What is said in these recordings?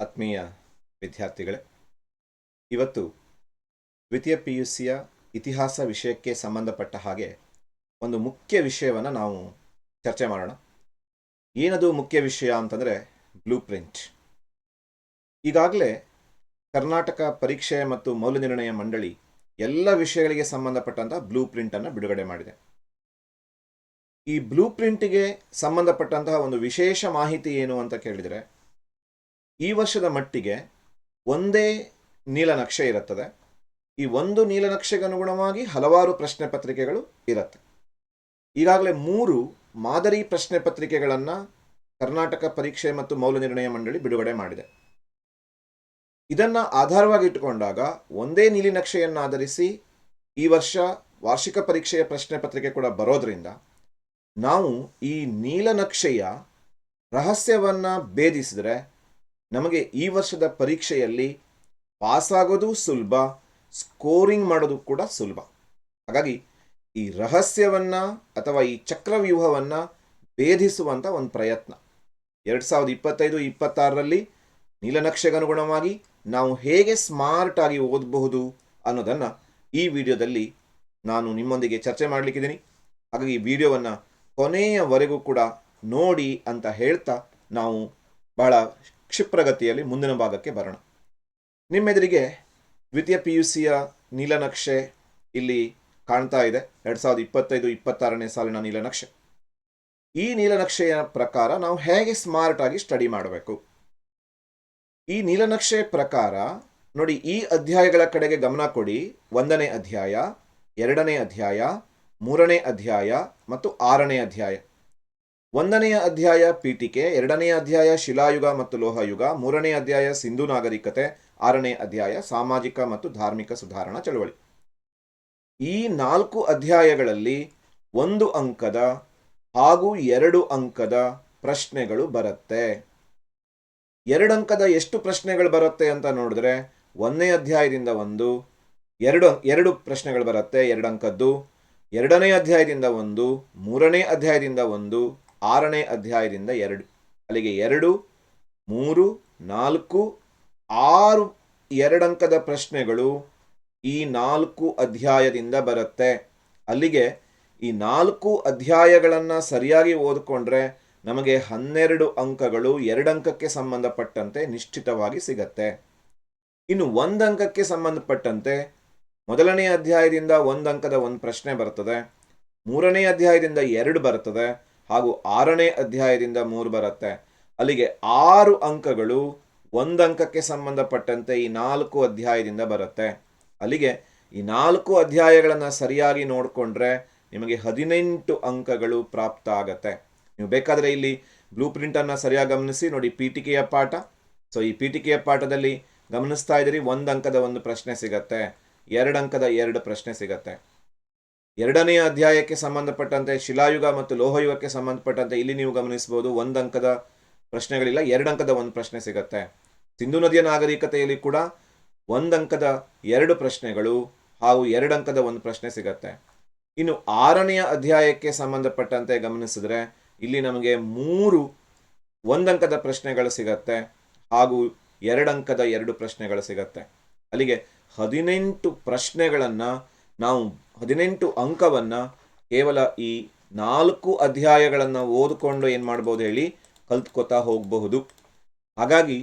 ಆತ್ಮೀಯ ವಿದ್ಯಾರ್ಥಿಗಳೇ, ಇವತ್ತು ದ್ವಿತೀಯ PUCಯ ಇತಿಹಾಸ ವಿಷಯಕ್ಕೆ ಸಂಬಂಧಪಟ್ಟ ಹಾಗೆ ಒಂದು ಮುಖ್ಯ ವಿಷಯವನ್ನು ನಾವು ಚರ್ಚೆ ಮಾಡೋಣ. ಏನದು ಮುಖ್ಯ ವಿಷಯ ಅಂತಂದರೆ ಬ್ಲೂ ಪ್ರಿಂಟ್. ಈಗಾಗಲೇ ಕರ್ನಾಟಕ ಪರೀಕ್ಷೆ ಮತ್ತು ಮೌಲ್ಯನಿರ್ಣಯ ಮಂಡಳಿ ಎಲ್ಲ ವಿಷಯಗಳಿಗೆ ಸಂಬಂಧಪಟ್ಟಂಥ ಬ್ಲೂ ಪ್ರಿಂಟನ್ನು ಬಿಡುಗಡೆ ಮಾಡಿದೆ. ಈ ಬ್ಲೂ ಪ್ರಿಂಟಿಗೆ ಸಂಬಂಧಪಟ್ಟಂತಹ ಒಂದು ವಿಶೇಷ ಮಾಹಿತಿ ಏನು ಅಂತ ಕೇಳಿದರೆ, ಈ ವರ್ಷದ ಮಟ್ಟಿಗೆ ಒಂದೇ ನೀಲನಕ್ಷೆ ಇರುತ್ತದೆ. ಈ ಒಂದು ನೀಲನಕ್ಷೆಗೆ ಅನುಗುಣವಾಗಿ ಹಲವಾರು ಪ್ರಶ್ನೆ ಪತ್ರಿಕೆಗಳು ಇರುತ್ತೆ. ಈಗಾಗಲೇ 3 ಮಾದರಿ ಪ್ರಶ್ನೆ ಪತ್ರಿಕೆಗಳನ್ನು ಕರ್ನಾಟಕ ಪರೀಕ್ಷೆ ಮತ್ತು ಮೌಲ್ಯನಿರ್ಣಯ ಮಂಡಳಿ ಬಿಡುಗಡೆ ಮಾಡಿದೆ. ಇದನ್ನು ಆಧಾರವಾಗಿ ಇಟ್ಟುಕೊಂಡಾಗ ಒಂದೇ ನೀಲಿನಕ್ಷೆಯನ್ನು ಆಧರಿಸಿ ಈ ವರ್ಷ ವಾರ್ಷಿಕ ಪರೀಕ್ಷೆಯ ಪ್ರಶ್ನೆ ಪತ್ರಿಕೆ ಕೂಡ ಬರೋದ್ರಿಂದ ನಾವು ಈ ನೀಲನಕ್ಷೆಯ ರಹಸ್ಯವನ್ನು ಭೇದಿಸಿದರೆ ನಮಗೆ ಈ ವರ್ಷದ ಪರೀಕ್ಷೆಯಲ್ಲಿ ಪಾಸಾಗೋದು ಸುಲಭ, ಸ್ಕೋರಿಂಗ್ ಮಾಡೋದು ಕೂಡ ಸುಲಭ. ಹಾಗಾಗಿ ಈ ರಹಸ್ಯವನ್ನು ಅಥವಾ ಈ ಚಕ್ರವ್ಯೂಹವನ್ನು ಭೇದಿಸುವಂಥ ಒಂದು ಪ್ರಯತ್ನ 2025-26ರಲ್ಲಿ ನೀಲನಕ್ಷೆಗನುಗುಣವಾಗಿ ನಾವು ಹೇಗೆ ಸ್ಮಾರ್ಟ್ ಆಗಿ ಓದಬಹುದು ಅನ್ನೋದನ್ನು ಈ ವಿಡಿಯೋದಲ್ಲಿ ನಾನು ನಿಮ್ಮೊಂದಿಗೆ ಚರ್ಚೆ ಮಾಡಲಿಕ್ಕಿದ್ದೀನಿ. ಹಾಗಾಗಿ ಈ ವಿಡಿಯೋವನ್ನು ಕೊನೆಯವರೆಗೂ ಕೂಡ ನೋಡಿ ಅಂತ ಹೇಳ್ತಾ ನಾವು ಬಹಳ ಕ್ಷಿಪ್ರಗತಿಯಲ್ಲಿ ಮುಂದಿನ ಭಾಗಕ್ಕೆ ಬರೋಣ. ನಿಮ್ಮೆದುರಿಗೆ ದ್ವಿತೀಯ PUCಯ ನೀಲನಕ್ಷೆ ಇಲ್ಲಿ ಕಾಣ್ತಾ ಇದೆ. 2025-26ನೇ ಸಾಲಿನ ನೀಲನಕ್ಷೆ. ಈ ನೀಲನಕ್ಷೆಯ ಪ್ರಕಾರ ನಾವು ಹೇಗೆ ಸ್ಮಾರ್ಟ್ ಆಗಿ ಸ್ಟಡಿ ಮಾಡಬೇಕು? ಈ ನೀಲನಕ್ಷೆ ಪ್ರಕಾರ ನೋಡಿ, ಈ ಅಧ್ಯಾಯಗಳ ಕಡೆಗೆ ಗಮನ ಕೊಡಿ. 1ನೇ ಅಧ್ಯಾಯ, 2ನೇ ಅಧ್ಯಾಯ, 3ನೇ ಅಧ್ಯಾಯ ಮತ್ತು 6ನೇ ಅಧ್ಯಾಯ. 1ನೆಯ ಅಧ್ಯಾಯ ಪೀಠಿಕೆ, 2ನೇ ಅಧ್ಯಾಯ ಶಿಲಾಯುಗ ಮತ್ತು ಲೋಹಯುಗ, 3ನೇ ಅಧ್ಯಾಯ ಸಿಂಧು ನಾಗರಿಕತೆ, 6ನೇ ಅಧ್ಯಾಯ ಸಾಮಾಜಿಕ ಮತ್ತು ಧಾರ್ಮಿಕ ಸುಧಾರಣಾ ಚಳವಳಿ. ಈ 4 ಅಧ್ಯಾಯಗಳಲ್ಲಿ 1 ಅಂಕದ ಹಾಗೂ 2 ಅಂಕದ ಪ್ರಶ್ನೆಗಳು ಬರುತ್ತೆ. 2 ಅಂಕದ ಎಷ್ಟು ಪ್ರಶ್ನೆಗಳು ಬರುತ್ತೆ ಅಂತ ನೋಡಿದ್ರೆ, 1ನೇ ಅಧ್ಯಾಯದಿಂದ 1, 2 ಪ್ರಶ್ನೆಗಳು ಬರುತ್ತೆ 2 ಅಂಕದ್ದು, 2ನೇ ಅಧ್ಯಾಯದಿಂದ 1, 3ನೇ ಅಧ್ಯಾಯದಿಂದ 1, 6ನೇ ಅಧ್ಯಾಯದಿಂದ 2. ಅಲ್ಲಿಗೆ 2, 3, 4, 6 2 ಅಂಕದ ಪ್ರಶ್ನೆಗಳು ಈ 4 ಅಧ್ಯಾಯದಿಂದ ಬರುತ್ತೆ. ಅಲ್ಲಿಗೆ ಈ 4 ಅಧ್ಯಾಯಗಳನ್ನು ಸರಿಯಾಗಿ ಓದಿಕೊಂಡ್ರೆ ನಮಗೆ 12 ಅಂಕಗಳು 2 ಅಂಕಕ್ಕೆ ಸಂಬಂಧಪಟ್ಟಂತೆ ನಿಶ್ಚಿತವಾಗಿ ಸಿಗತ್ತೆ. ಇನ್ನು 1 ಅಂಕಕ್ಕೆ ಸಂಬಂಧಪಟ್ಟಂತೆ ಮೊದಲನೇ ಅಧ್ಯಾಯದಿಂದ 1 ಅಂಕದ 1 ಪ್ರಶ್ನೆ ಬರ್ತದೆ, 3ನೇ ಅಧ್ಯಾಯದಿಂದ 2 ಬರ್ತದೆ ಹಾಗೂ 6ನೇ ಅಧ್ಯಾಯದಿಂದ 3 ಬರುತ್ತೆ. ಅಲ್ಲಿಗೆ 6 ಅಂಕಗಳು 1 ಅಂಕಕ್ಕೆ ಸಂಬಂಧಪಟ್ಟಂತೆ ಈ 4 ಅಧ್ಯಾಯದಿಂದ ಬರುತ್ತೆ. ಅಲ್ಲಿಗೆ ಈ 4 ಅಧ್ಯಾಯಗಳನ್ನು ಸರಿಯಾಗಿ ನೋಡಿಕೊಂಡ್ರೆ ನಿಮಗೆ 18 ಅಂಕಗಳು ಪ್ರಾಪ್ತ ಆಗತ್ತೆ. ನೀವು ಬೇಕಾದರೆ ಇಲ್ಲಿ ಬ್ಲೂ ಪ್ರಿಂಟನ್ನು ಸರಿಯಾಗಿ ಗಮನಿಸಿ ನೋಡಿ. ಪೀಠಿಕೆಯ ಪಾಠ, ಸೊ ಈ ಪೀಠಿಕೆಯ ಪಾಠದಲ್ಲಿ ಗಮನಿಸ್ತಾ ಇದ್ದೀರಿ, 1 ಅಂಕದ 1 ಪ್ರಶ್ನೆ ಸಿಗತ್ತೆ, 2 ಅಂಕದ 2 ಪ್ರಶ್ನೆ ಸಿಗತ್ತೆ. 2ನೇ ಅಧ್ಯಾಯಕ್ಕೆ ಸಂಬಂಧಪಟ್ಟಂತೆ ಶಿಲಾಯುಗ ಮತ್ತು ಲೋಹಯುಗಕ್ಕೆ ಸಂಬಂಧಪಟ್ಟಂತೆ ಇಲ್ಲಿ ನೀವು ಗಮನಿಸಬಹುದು 1 ಅಂಕದ ಪ್ರಶ್ನೆಗಳಿಲ್ಲ, 2 ಅಂಕದ 1 ಪ್ರಶ್ನೆ ಸಿಗತ್ತೆ. ಸಿಂಧು ನದಿಯ ನಾಗರಿಕತೆಯಲ್ಲಿ ಕೂಡ 1 ಅಂಕದ 2 ಪ್ರಶ್ನೆಗಳು ಹಾಗೂ 2 ಅಂಕದ 1 ಪ್ರಶ್ನೆ ಸಿಗತ್ತೆ. ಇನ್ನು 6ನೇ ಅಧ್ಯಾಯಕ್ಕೆ ಸಂಬಂಧಪಟ್ಟಂತೆ ಗಮನಿಸಿದ್ರೆ ಇಲ್ಲಿ ನಮಗೆ 3 1 ಅಂಕದ ಪ್ರಶ್ನೆಗಳು ಸಿಗತ್ತೆ ಹಾಗೂ 2 ಅಂಕದ 2 ಪ್ರಶ್ನೆಗಳು ಸಿಗತ್ತೆ. ಅಲ್ಲಿಗೆ 18 ಪ್ರಶ್ನೆಗಳನ್ನು ನಾವು 18 ಅಂಕವನ್ನು ಕೇವಲ ಈ 4 ಅಧ್ಯಾಯಗಳನ್ನು ಓದಿಕೊಂಡು ಏನು ಮಾಡ್ಬೋದು ಹೇಳಿ ಕಲ್ತ್ಕೋತಾ ಹೋಗಬಹುದು. ಹಾಗಾಗಿ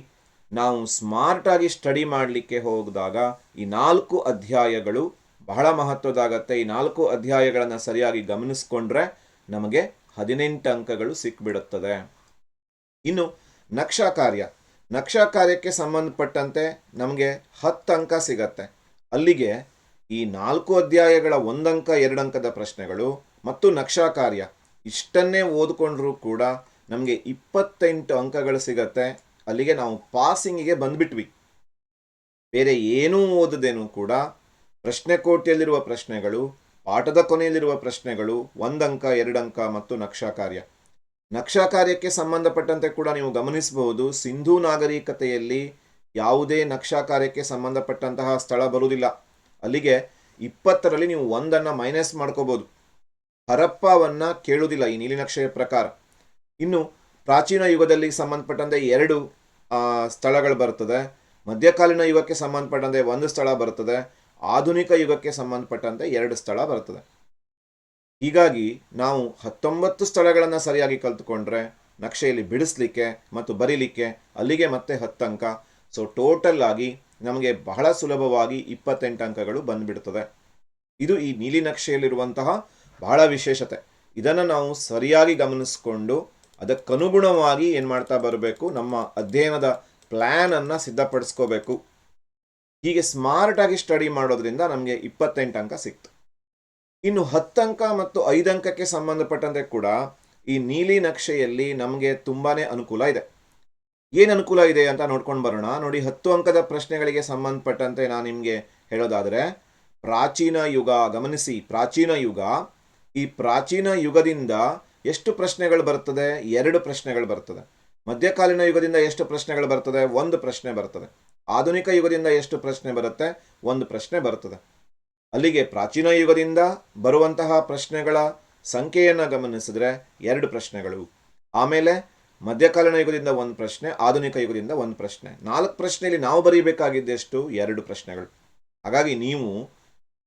ನಾವು ಸ್ಮಾರ್ಟಾಗಿ ಸ್ಟಡಿ ಮಾಡಲಿಕ್ಕೆ ಹೋಗಿದಾಗ ಈ 4 ಅಧ್ಯಾಯಗಳು ಬಹಳ ಮಹತ್ವದಾಗತ್ತೆ. ಈ 4 ಅಧ್ಯಾಯಗಳನ್ನು ಸರಿಯಾಗಿ ಗಮನಿಸ್ಕೊಂಡ್ರೆ ನಮಗೆ 18 ಅಂಕಗಳು ಸಿಕ್ಬಿಡುತ್ತದೆ. ಇನ್ನು ನಕ್ಷಾ ಕಾರ್ಯಕ್ಕೆ ಸಂಬಂಧಪಟ್ಟಂತೆ ನಮಗೆ 10 ಅಂಕ ಸಿಗತ್ತೆ. ಅಲ್ಲಿಗೆ ಈ 4 ಅಧ್ಯಾಯಗಳ 1 ಅಂಕ 2 ಅಂಕದ ಪ್ರಶ್ನೆಗಳು ಮತ್ತು ನಕ್ಷಾ ಕಾರ್ಯ ಇಷ್ಟನ್ನೇ ಓದ್ಕೊಂಡ್ರೂ ಕೂಡ ನಮಗೆ 28 ಅಂಕಗಳು ಸಿಗತ್ತೆ. ಅಲ್ಲಿಗೆ ನಾವು ಪಾಸಿಂಗಿಗೆ ಬಂದ್ಬಿಟ್ವಿ. ಬೇರೆ ಏನೂ ಓದದೇನೂ ಕೂಡ ಪ್ರಶ್ನೆ ಕೋಟಿಯಲ್ಲಿರುವ ಪ್ರಶ್ನೆಗಳು, ಪಾಠದ ಕೊನೆಯಲ್ಲಿರುವ ಪ್ರಶ್ನೆಗಳು, 1 ಅಂಕ 2 ಅಂಕ ಮತ್ತು ನಕ್ಷಾ ಕಾರ್ಯಕ್ಕೆ ಸಂಬಂಧಪಟ್ಟಂತೆ ಕೂಡ ನೀವು ಗಮನಿಸಬಹುದು, ಸಿಂಧೂ ನಾಗರಿಕತೆಯಲ್ಲಿ ಯಾವುದೇ ನಕ್ಷಾ ಕಾರ್ಯಕ್ಕೆ ಸಂಬಂಧಪಟ್ಟಂತಹ ಸ್ಥಳ ಬರುವುದಿಲ್ಲ. ಅಲ್ಲಿಗೆ 20ರಲ್ಲಿ ನೀವು 1ಅನ್ನು ಮೈನಸ್ ಮಾಡ್ಕೋಬಹುದು. ಹರಪ್ಪವನ್ನು ಕೇಳುವುದಿಲ್ಲ ಈ ನೀಲಿನಕ್ಷೆಯ ಪ್ರಕಾರ. ಇನ್ನು ಪ್ರಾಚೀನ ಯುಗದಲ್ಲಿ ಸಂಬಂಧಪಟ್ಟಂತೆ 2 ಸ್ಥಳಗಳು ಬರ್ತದೆ. ಮಧ್ಯಕಾಲೀನ ಯುಗಕ್ಕೆ ಸಂಬಂಧಪಟ್ಟಂತೆ 1 ಸ್ಥಳ ಬರ್ತದೆ. ಆಧುನಿಕ ಯುಗಕ್ಕೆ ಸಂಬಂಧಪಟ್ಟಂತೆ 2 ಸ್ಥಳ ಬರ್ತದೆ. ಹೀಗಾಗಿ ನಾವು 19 ಸ್ಥಳಗಳನ್ನು ಸರಿಯಾಗಿ ಕಲ್ತ್ಕೊಂಡ್ರೆ ನಕ್ಷೆಯಲ್ಲಿ ಬಿಡಿಸ್ಲಿಕ್ಕೆ ಮತ್ತು ಬರೀಲಿಕ್ಕೆ ಅಲ್ಲಿಗೆ ಮತ್ತೆ 10 ಅಂಕ. ಸೊ ಟೋಟಲ್ ಆಗಿ ನಮಗೆ ಬಹಳ ಸುಲಭವಾಗಿ 28 ಅಂಕಗಳು ಬಂದ್ಬಿಡ್ತದೆ. ಇದು ಈ ನೀಲಿ ನಕ್ಷೆಯಲ್ಲಿರುವಂತಹ ಬಹಳ ವಿಶೇಷತೆ. ಇದನ್ನು ನಾವು ಸರಿಯಾಗಿ ಗಮನಿಸ್ಕೊಂಡು ಅದಕ್ಕನುಗುಣವಾಗಿ ಏನು ಮಾಡ್ತಾ ಬರಬೇಕು, ನಮ್ಮ ಅಧ್ಯಯನದ ಪ್ಲ್ಯಾನನ್ನು ಸಿದ್ಧಪಡಿಸ್ಕೋಬೇಕು. ಹೀಗೆ ಸ್ಮಾರ್ಟಾಗಿ ಸ್ಟಡಿ ಮಾಡೋದ್ರಿಂದ ನಮಗೆ 28 ಅಂಕ ಸಿಕ್ತು. ಇನ್ನು 10 ಅಂಕ ಮತ್ತು 5 ಅಂಕಕ್ಕೆ ಸಂಬಂಧಪಟ್ಟಂತೆ ಕೂಡ ಈ ನೀಲಿ ನಕ್ಷೆಯಲ್ಲಿ ನಮಗೆ ತುಂಬಾ ಅನುಕೂಲ ಇದೆ. ಏನು ಅನುಕೂಲ ಇದೆ ಅಂತ ನೋಡ್ಕೊಂಡು ಬರೋಣ. ನೋಡಿ, 10 ಅಂಕದ ಪ್ರಶ್ನೆಗಳಿಗೆ ಸಂಬಂಧಪಟ್ಟಂತೆ ನಾನು ನಿಮಗೆ ಹೇಳೋದಾದರೆ, ಪ್ರಾಚೀನ ಯುಗ ಗಮನಿಸಿ. ಪ್ರಾಚೀನ ಯುಗ, ಈ ಪ್ರಾಚೀನ ಯುಗದಿಂದ ಎಷ್ಟು ಪ್ರಶ್ನೆಗಳು ಬರ್ತದೆ? 2 ಪ್ರಶ್ನೆಗಳು ಬರ್ತದೆ. ಮಧ್ಯಕಾಲೀನ ಯುಗದಿಂದ ಎಷ್ಟು ಪ್ರಶ್ನೆಗಳು ಬರ್ತದೆ? 1 ಪ್ರಶ್ನೆ ಬರ್ತದೆ. ಆಧುನಿಕ ಯುಗದಿಂದ ಎಷ್ಟು ಪ್ರಶ್ನೆ ಬರುತ್ತೆ? 1 ಪ್ರಶ್ನೆ ಬರ್ತದೆ. ಅಲ್ಲಿಗೆ ಪ್ರಾಚೀನ ಯುಗದಿಂದ ಬರುವಂತಹ ಪ್ರಶ್ನೆಗಳ ಸಂಖ್ಯೆಯನ್ನು ಗಮನಿಸಿದ್ರೆ 2 ಪ್ರಶ್ನೆಗಳು. ಆಮೇಲೆ ಮಧ್ಯಕಾಲೀನ ಯುಗದಿಂದ 1 ಪ್ರಶ್ನೆ, ಆಧುನಿಕ ಯುಗದಿಂದ 1 ಪ್ರಶ್ನೆ. 4 ಪ್ರಶ್ನೆಯಲ್ಲಿ ನಾವು ಬರೀಬೇಕಾಗಿದ್ದೆಷ್ಟು? 2 ಪ್ರಶ್ನೆಗಳು. ಹಾಗಾಗಿ ನೀವು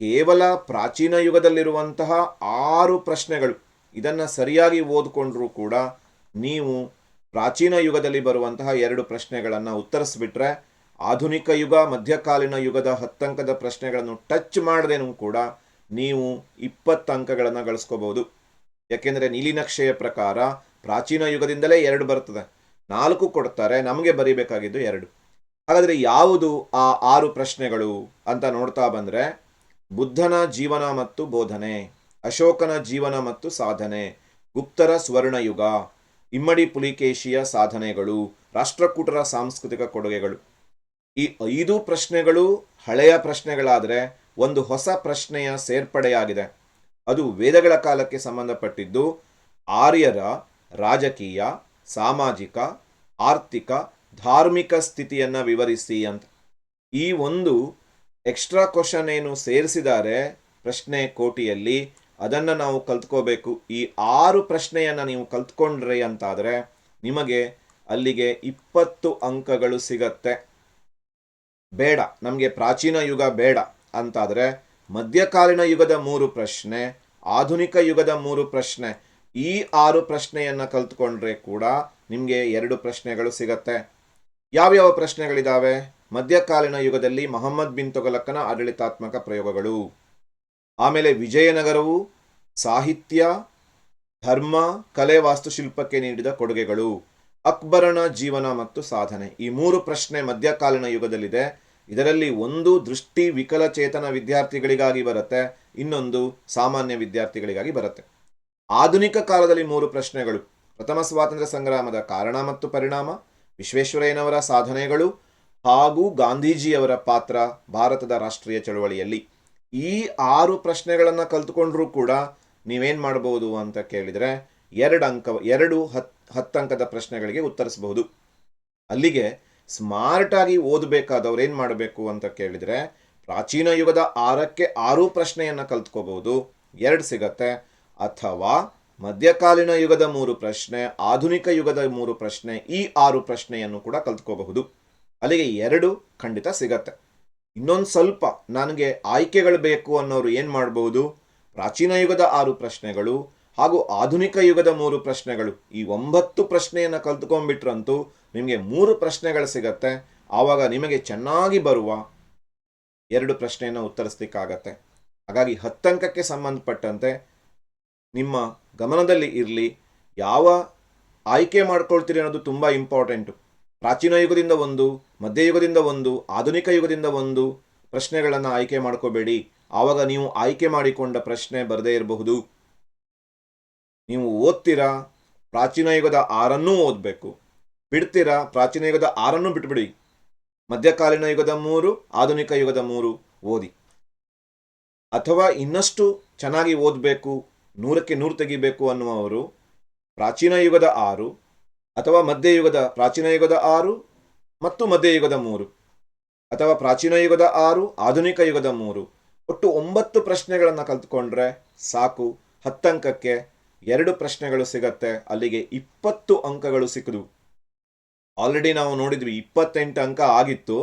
ಕೇವಲ ಪ್ರಾಚೀನ ಯುಗದಲ್ಲಿರುವಂತಹ 6 ಪ್ರಶ್ನೆಗಳು ಇದನ್ನು ಸರಿಯಾಗಿ ಓದ್ಕೊಂಡ್ರೂ ಕೂಡ ನೀವು ಪ್ರಾಚೀನ ಯುಗದಲ್ಲಿ ಬರುವಂತಹ 2 ಪ್ರಶ್ನೆಗಳನ್ನು ಉತ್ತರಿಸ್ಬಿಟ್ರೆ ಆಧುನಿಕ ಯುಗ ಮಧ್ಯಕಾಲೀನ ಯುಗದ 10 ಅಂಕದ ಪ್ರಶ್ನೆಗಳನ್ನು ಟಚ್ ಮಾಡದೇನೂ ಕೂಡ ನೀವು 20 ಅಂಕಗಳನ್ನು ಗಳಿಸ್ಕೋಬಹುದು. ಯಾಕೆಂದರೆ ನೀಲಿನಕ್ಷೆಯ ಪ್ರಕಾರ ಪ್ರಾಚೀನ ಯುಗದಿಂದಲೇ 2 ಬರ್ತದೆ, 4 ಕೊಡ್ತಾರೆ, ನಮಗೆ ಬರೀಬೇಕಾಗಿದ್ದು 2. ಹಾಗಾದರೆ ಯಾವುದು ಆ 6 ಪ್ರಶ್ನೆಗಳು ಅಂತ ನೋಡ್ತಾ ಬಂದರೆ, ಬುದ್ಧನ ಜೀವನ ಮತ್ತು ಬೋಧನೆ, ಅಶೋಕನ ಜೀವನ ಮತ್ತು ಸಾಧನೆ, ಗುಪ್ತರ ಸ್ವರ್ಣಯುಗ, ಇಮ್ಮಡಿ ಪುಲಿಕೇಶಿಯ ಸಾಧನೆಗಳು, ರಾಷ್ಟ್ರಕೂಟರ ಸಾಂಸ್ಕೃತಿಕ ಕೊಡುಗೆಗಳು. ಈ 5 ಪ್ರಶ್ನೆಗಳು ಹಳೆಯ ಪ್ರಶ್ನೆಗಳಾದರೆ ಒಂದು ಹೊಸ ಪ್ರಶ್ನೆಯ ಸೇರ್ಪಡೆಯಾಗಿದೆ. ಅದು ವೇದಗಳ ಕಾಲಕ್ಕೆ ಸಂಬಂಧಪಟ್ಟಿದ್ದು. ಆರ್ಯರ ರಾಜಕೀಯ, ಸಾಮಾಜಿಕ, ಆರ್ಥಿಕ, ಧಾರ್ಮಿಕ ಸ್ಥಿತಿಯನ್ನು ವಿವರಿಸಿ ಅಂತ ಈ ಒಂದು ಎಕ್ಸ್ಟ್ರಾ ಕ್ವಶನ್ ಏನು ಸೇರಿಸಿದ್ದಾರೆ ಪ್ರಶ್ನೆ ಕೋಟಿಯಲ್ಲಿ, ಅದನ್ನು ನಾವು ಕಲ್ತ್ಕೋಬೇಕು. ಈ 6 ಪ್ರಶ್ನೆಯನ್ನು ನೀವು ಕಲ್ತ್ಕೊಂಡ್ರಿ ಅಂತಾದರೆ ನಿಮಗೆ ಅಲ್ಲಿಗೆ 20 ಅಂಕಗಳು ಸಿಗತ್ತೆ. ಬೇಡ, ನಮಗೆ ಪ್ರಾಚೀನ ಯುಗ ಬೇಡ ಅಂತಾದರೆ ಮಧ್ಯಕಾಲೀನ ಯುಗದ 3 ಪ್ರಶ್ನೆ, ಆಧುನಿಕ ಯುಗದ 3 ಪ್ರಶ್ನೆ, ಈ 6 ಪ್ರಶ್ನೆಯನ್ನು ಕಲ್ತ್ಕೊಂಡ್ರೆ ಕೂಡ ನಿಮಗೆ 2 ಪ್ರಶ್ನೆಗಳು ಸಿಗತ್ತೆ. ಯಾವ್ಯಾವ ಪ್ರಶ್ನೆಗಳಿದ್ದಾವೆ? ಮಧ್ಯಕಾಲೀನ ಯುಗದಲ್ಲಿ ಮೊಹಮ್ಮದ್ ಬಿನ್ ತುಘಲಕನ ಆಡಳಿತಾತ್ಮಕ ಪ್ರಯೋಗಗಳು, ಆಮೇಲೆ ವಿಜಯನಗರವು ಸಾಹಿತ್ಯ, ಧರ್ಮ, ಕಲೆ, ವಾಸ್ತುಶಿಲ್ಪಕ್ಕೆ ನೀಡಿದ ಕೊಡುಗೆಗಳು, ಅಕ್ಬರನ ಜೀವನ ಮತ್ತು ಸಾಧನೆ. ಈ 3 ಪ್ರಶ್ನೆ ಮಧ್ಯಕಾಲೀನ ಯುಗದಲ್ಲಿದೆ. ಇದರಲ್ಲಿ ಒಂದು ದೃಷ್ಟಿ ವಿಕಲಚೇತನ ವಿದ್ಯಾರ್ಥಿಗಳಿಗಾಗಿ ಬರುತ್ತೆ, ಇನ್ನೊಂದು ಸಾಮಾನ್ಯ ವಿದ್ಯಾರ್ಥಿಗಳಿಗಾಗಿ ಬರುತ್ತೆ. ಆಧುನಿಕ ಕಾಲದಲ್ಲಿ 3 ಪ್ರಶ್ನೆಗಳು: ಪ್ರಥಮ ಸ್ವಾತಂತ್ರ್ಯ ಸಂಗ್ರಾಮದ ಕಾರಣ ಮತ್ತು ಪರಿಣಾಮ, ವಿಶ್ವೇಶ್ವರಯ್ಯನವರ ಸಾಧನೆಗಳು ಹಾಗೂ ಗಾಂಧೀಜಿಯವರ ಪಾತ್ರ ಭಾರತದ ರಾಷ್ಟ್ರೀಯ ಚಳವಳಿಯಲ್ಲಿ. ಈ 6 ಪ್ರಶ್ನೆಗಳನ್ನು ಕಲ್ತ್ಕೊಂಡ್ರೂ ಕೂಡ ನೀವೇನು ಮಾಡ್ಬೋದು ಅಂತ ಕೇಳಿದರೆ 2 10 ಅಂಕದ ಪ್ರಶ್ನೆಗಳಿಗೆ ಉತ್ತರಿಸಬಹುದು. ಅಲ್ಲಿಗೆ ಸ್ಮಾರ್ಟಾಗಿ ಓದಬೇಕಾದವ್ರು ಏನು ಮಾಡಬೇಕು ಅಂತ ಕೇಳಿದರೆ, ಪ್ರಾಚೀನ ಯುಗದ 6ಕ್ಕೆ 6 ಪ್ರಶ್ನೆಯನ್ನು ಕಲ್ತ್ಕೋಬಹುದು, 2 ಸಿಗತ್ತೆ. ಅಥವಾ ಮಧ್ಯಕಾಲೀನ ಯುಗದ 3 ಪ್ರಶ್ನೆ, ಆಧುನಿಕ ಯುಗದ 3 ಪ್ರಶ್ನೆ, ಈ 6 ಪ್ರಶ್ನೆಯನ್ನು ಕೂಡ ಕಲ್ತ್ಕೋಬಹುದು. ಅಲ್ಲಿಗೆ 2 ಖಂಡಿತ ಸಿಗತ್ತೆ. ಇನ್ನೊಂದು ಸ್ವಲ್ಪ ನನಗೆ ಆಯ್ಕೆಗಳು ಬೇಕು ಅನ್ನೋರು ಏನು ಮಾಡ್ಬೋದು, ಪ್ರಾಚೀನ ಯುಗದ 6 ಪ್ರಶ್ನೆಗಳು ಹಾಗೂ ಆಧುನಿಕ ಯುಗದ 3 ಪ್ರಶ್ನೆಗಳು, ಈ 9 ಪ್ರಶ್ನೆಯನ್ನು ಕಲ್ತ್ಕೊಂಡ್ಬಿಟ್ರಂತೂ ನಿಮಗೆ 3 ಪ್ರಶ್ನೆಗಳು ಸಿಗತ್ತೆ. ಆವಾಗ ನಿಮಗೆ ಚೆನ್ನಾಗಿ ಬರುವ 2 ಪ್ರಶ್ನೆಯನ್ನು ಉತ್ತರಿಸ್ಲಿಕ್ಕಾಗತ್ತೆ. ಹಾಗಾಗಿ 10 ಅಂಕಕ್ಕೆ ಸಂಬಂಧಪಟ್ಟಂತೆ ನಿಮ್ಮ ಗಮನದಲ್ಲಿ ಇರಲಿ, ಯಾವ ಆಯ್ಕೆ ಮಾಡ್ಕೊಳ್ತೀರಿ ಅನ್ನೋದು ತುಂಬ ಇಂಪಾರ್ಟೆಂಟು. ಪ್ರಾಚೀನ ಯುಗದಿಂದ 1, ಮಧ್ಯಯುಗದಿಂದ 1, ಆಧುನಿಕ ಯುಗದಿಂದ 1 ಪ್ರಶ್ನೆಗಳನ್ನು ಆಯ್ಕೆ ಮಾಡ್ಕೋಬೇಡಿ. ಆವಾಗ ನೀವು ಆಯ್ಕೆ ಮಾಡಿಕೊಂಡ ಪ್ರಶ್ನೆ ಬರದೇ ಇರಬಹುದು. ನೀವು ಓದ್ತೀರಾ, ಪ್ರಾಚೀನ ಯುಗದ 6 ಓದಬೇಕು, ಬಿಡ್ತೀರಾ, ಪ್ರಾಚೀನ ಯುಗದ 6 ಬಿಟ್ಬಿಡಿ, ಮಧ್ಯಕಾಲೀನ ಯುಗದ 3, ಆಧುನಿಕ ಯುಗದ 3 ಓದಿ. ಅಥವಾ ಇನ್ನಷ್ಟು ಚೆನ್ನಾಗಿ ಓದಬೇಕು, 100ಕ್ಕೆ 100 ತೆಗಿಬೇಕು ಅನ್ನುವರು ಪ್ರಾಚೀನ ಯುಗದ 6 ಅಥವಾ ಪ್ರಾಚೀನ ಯುಗದ 6 ಮತ್ತು ಮಧ್ಯಯುಗದ 3, ಅಥವಾ ಪ್ರಾಚೀನ ಯುಗದ 6, ಆಧುನಿಕ ಯುಗದ 3, ಒಟ್ಟು 9 ಪ್ರಶ್ನೆಗಳನ್ನು ಕಲ್ತ್ಕೊಂಡ್ರೆ ಸಾಕು. 10 ಅಂಕಕ್ಕೆ 2 ಪ್ರಶ್ನೆಗಳು ಸಿಗತ್ತೆ. ಅಲ್ಲಿಗೆ 20 ಅಂಕಗಳು ಸಿಕ್ಕಿದ್ವು. ಆಲ್ರೆಡಿ ನಾವು ನೋಡಿದ್ವಿ 28 ಅಂಕ ಆಗಿತ್ತು,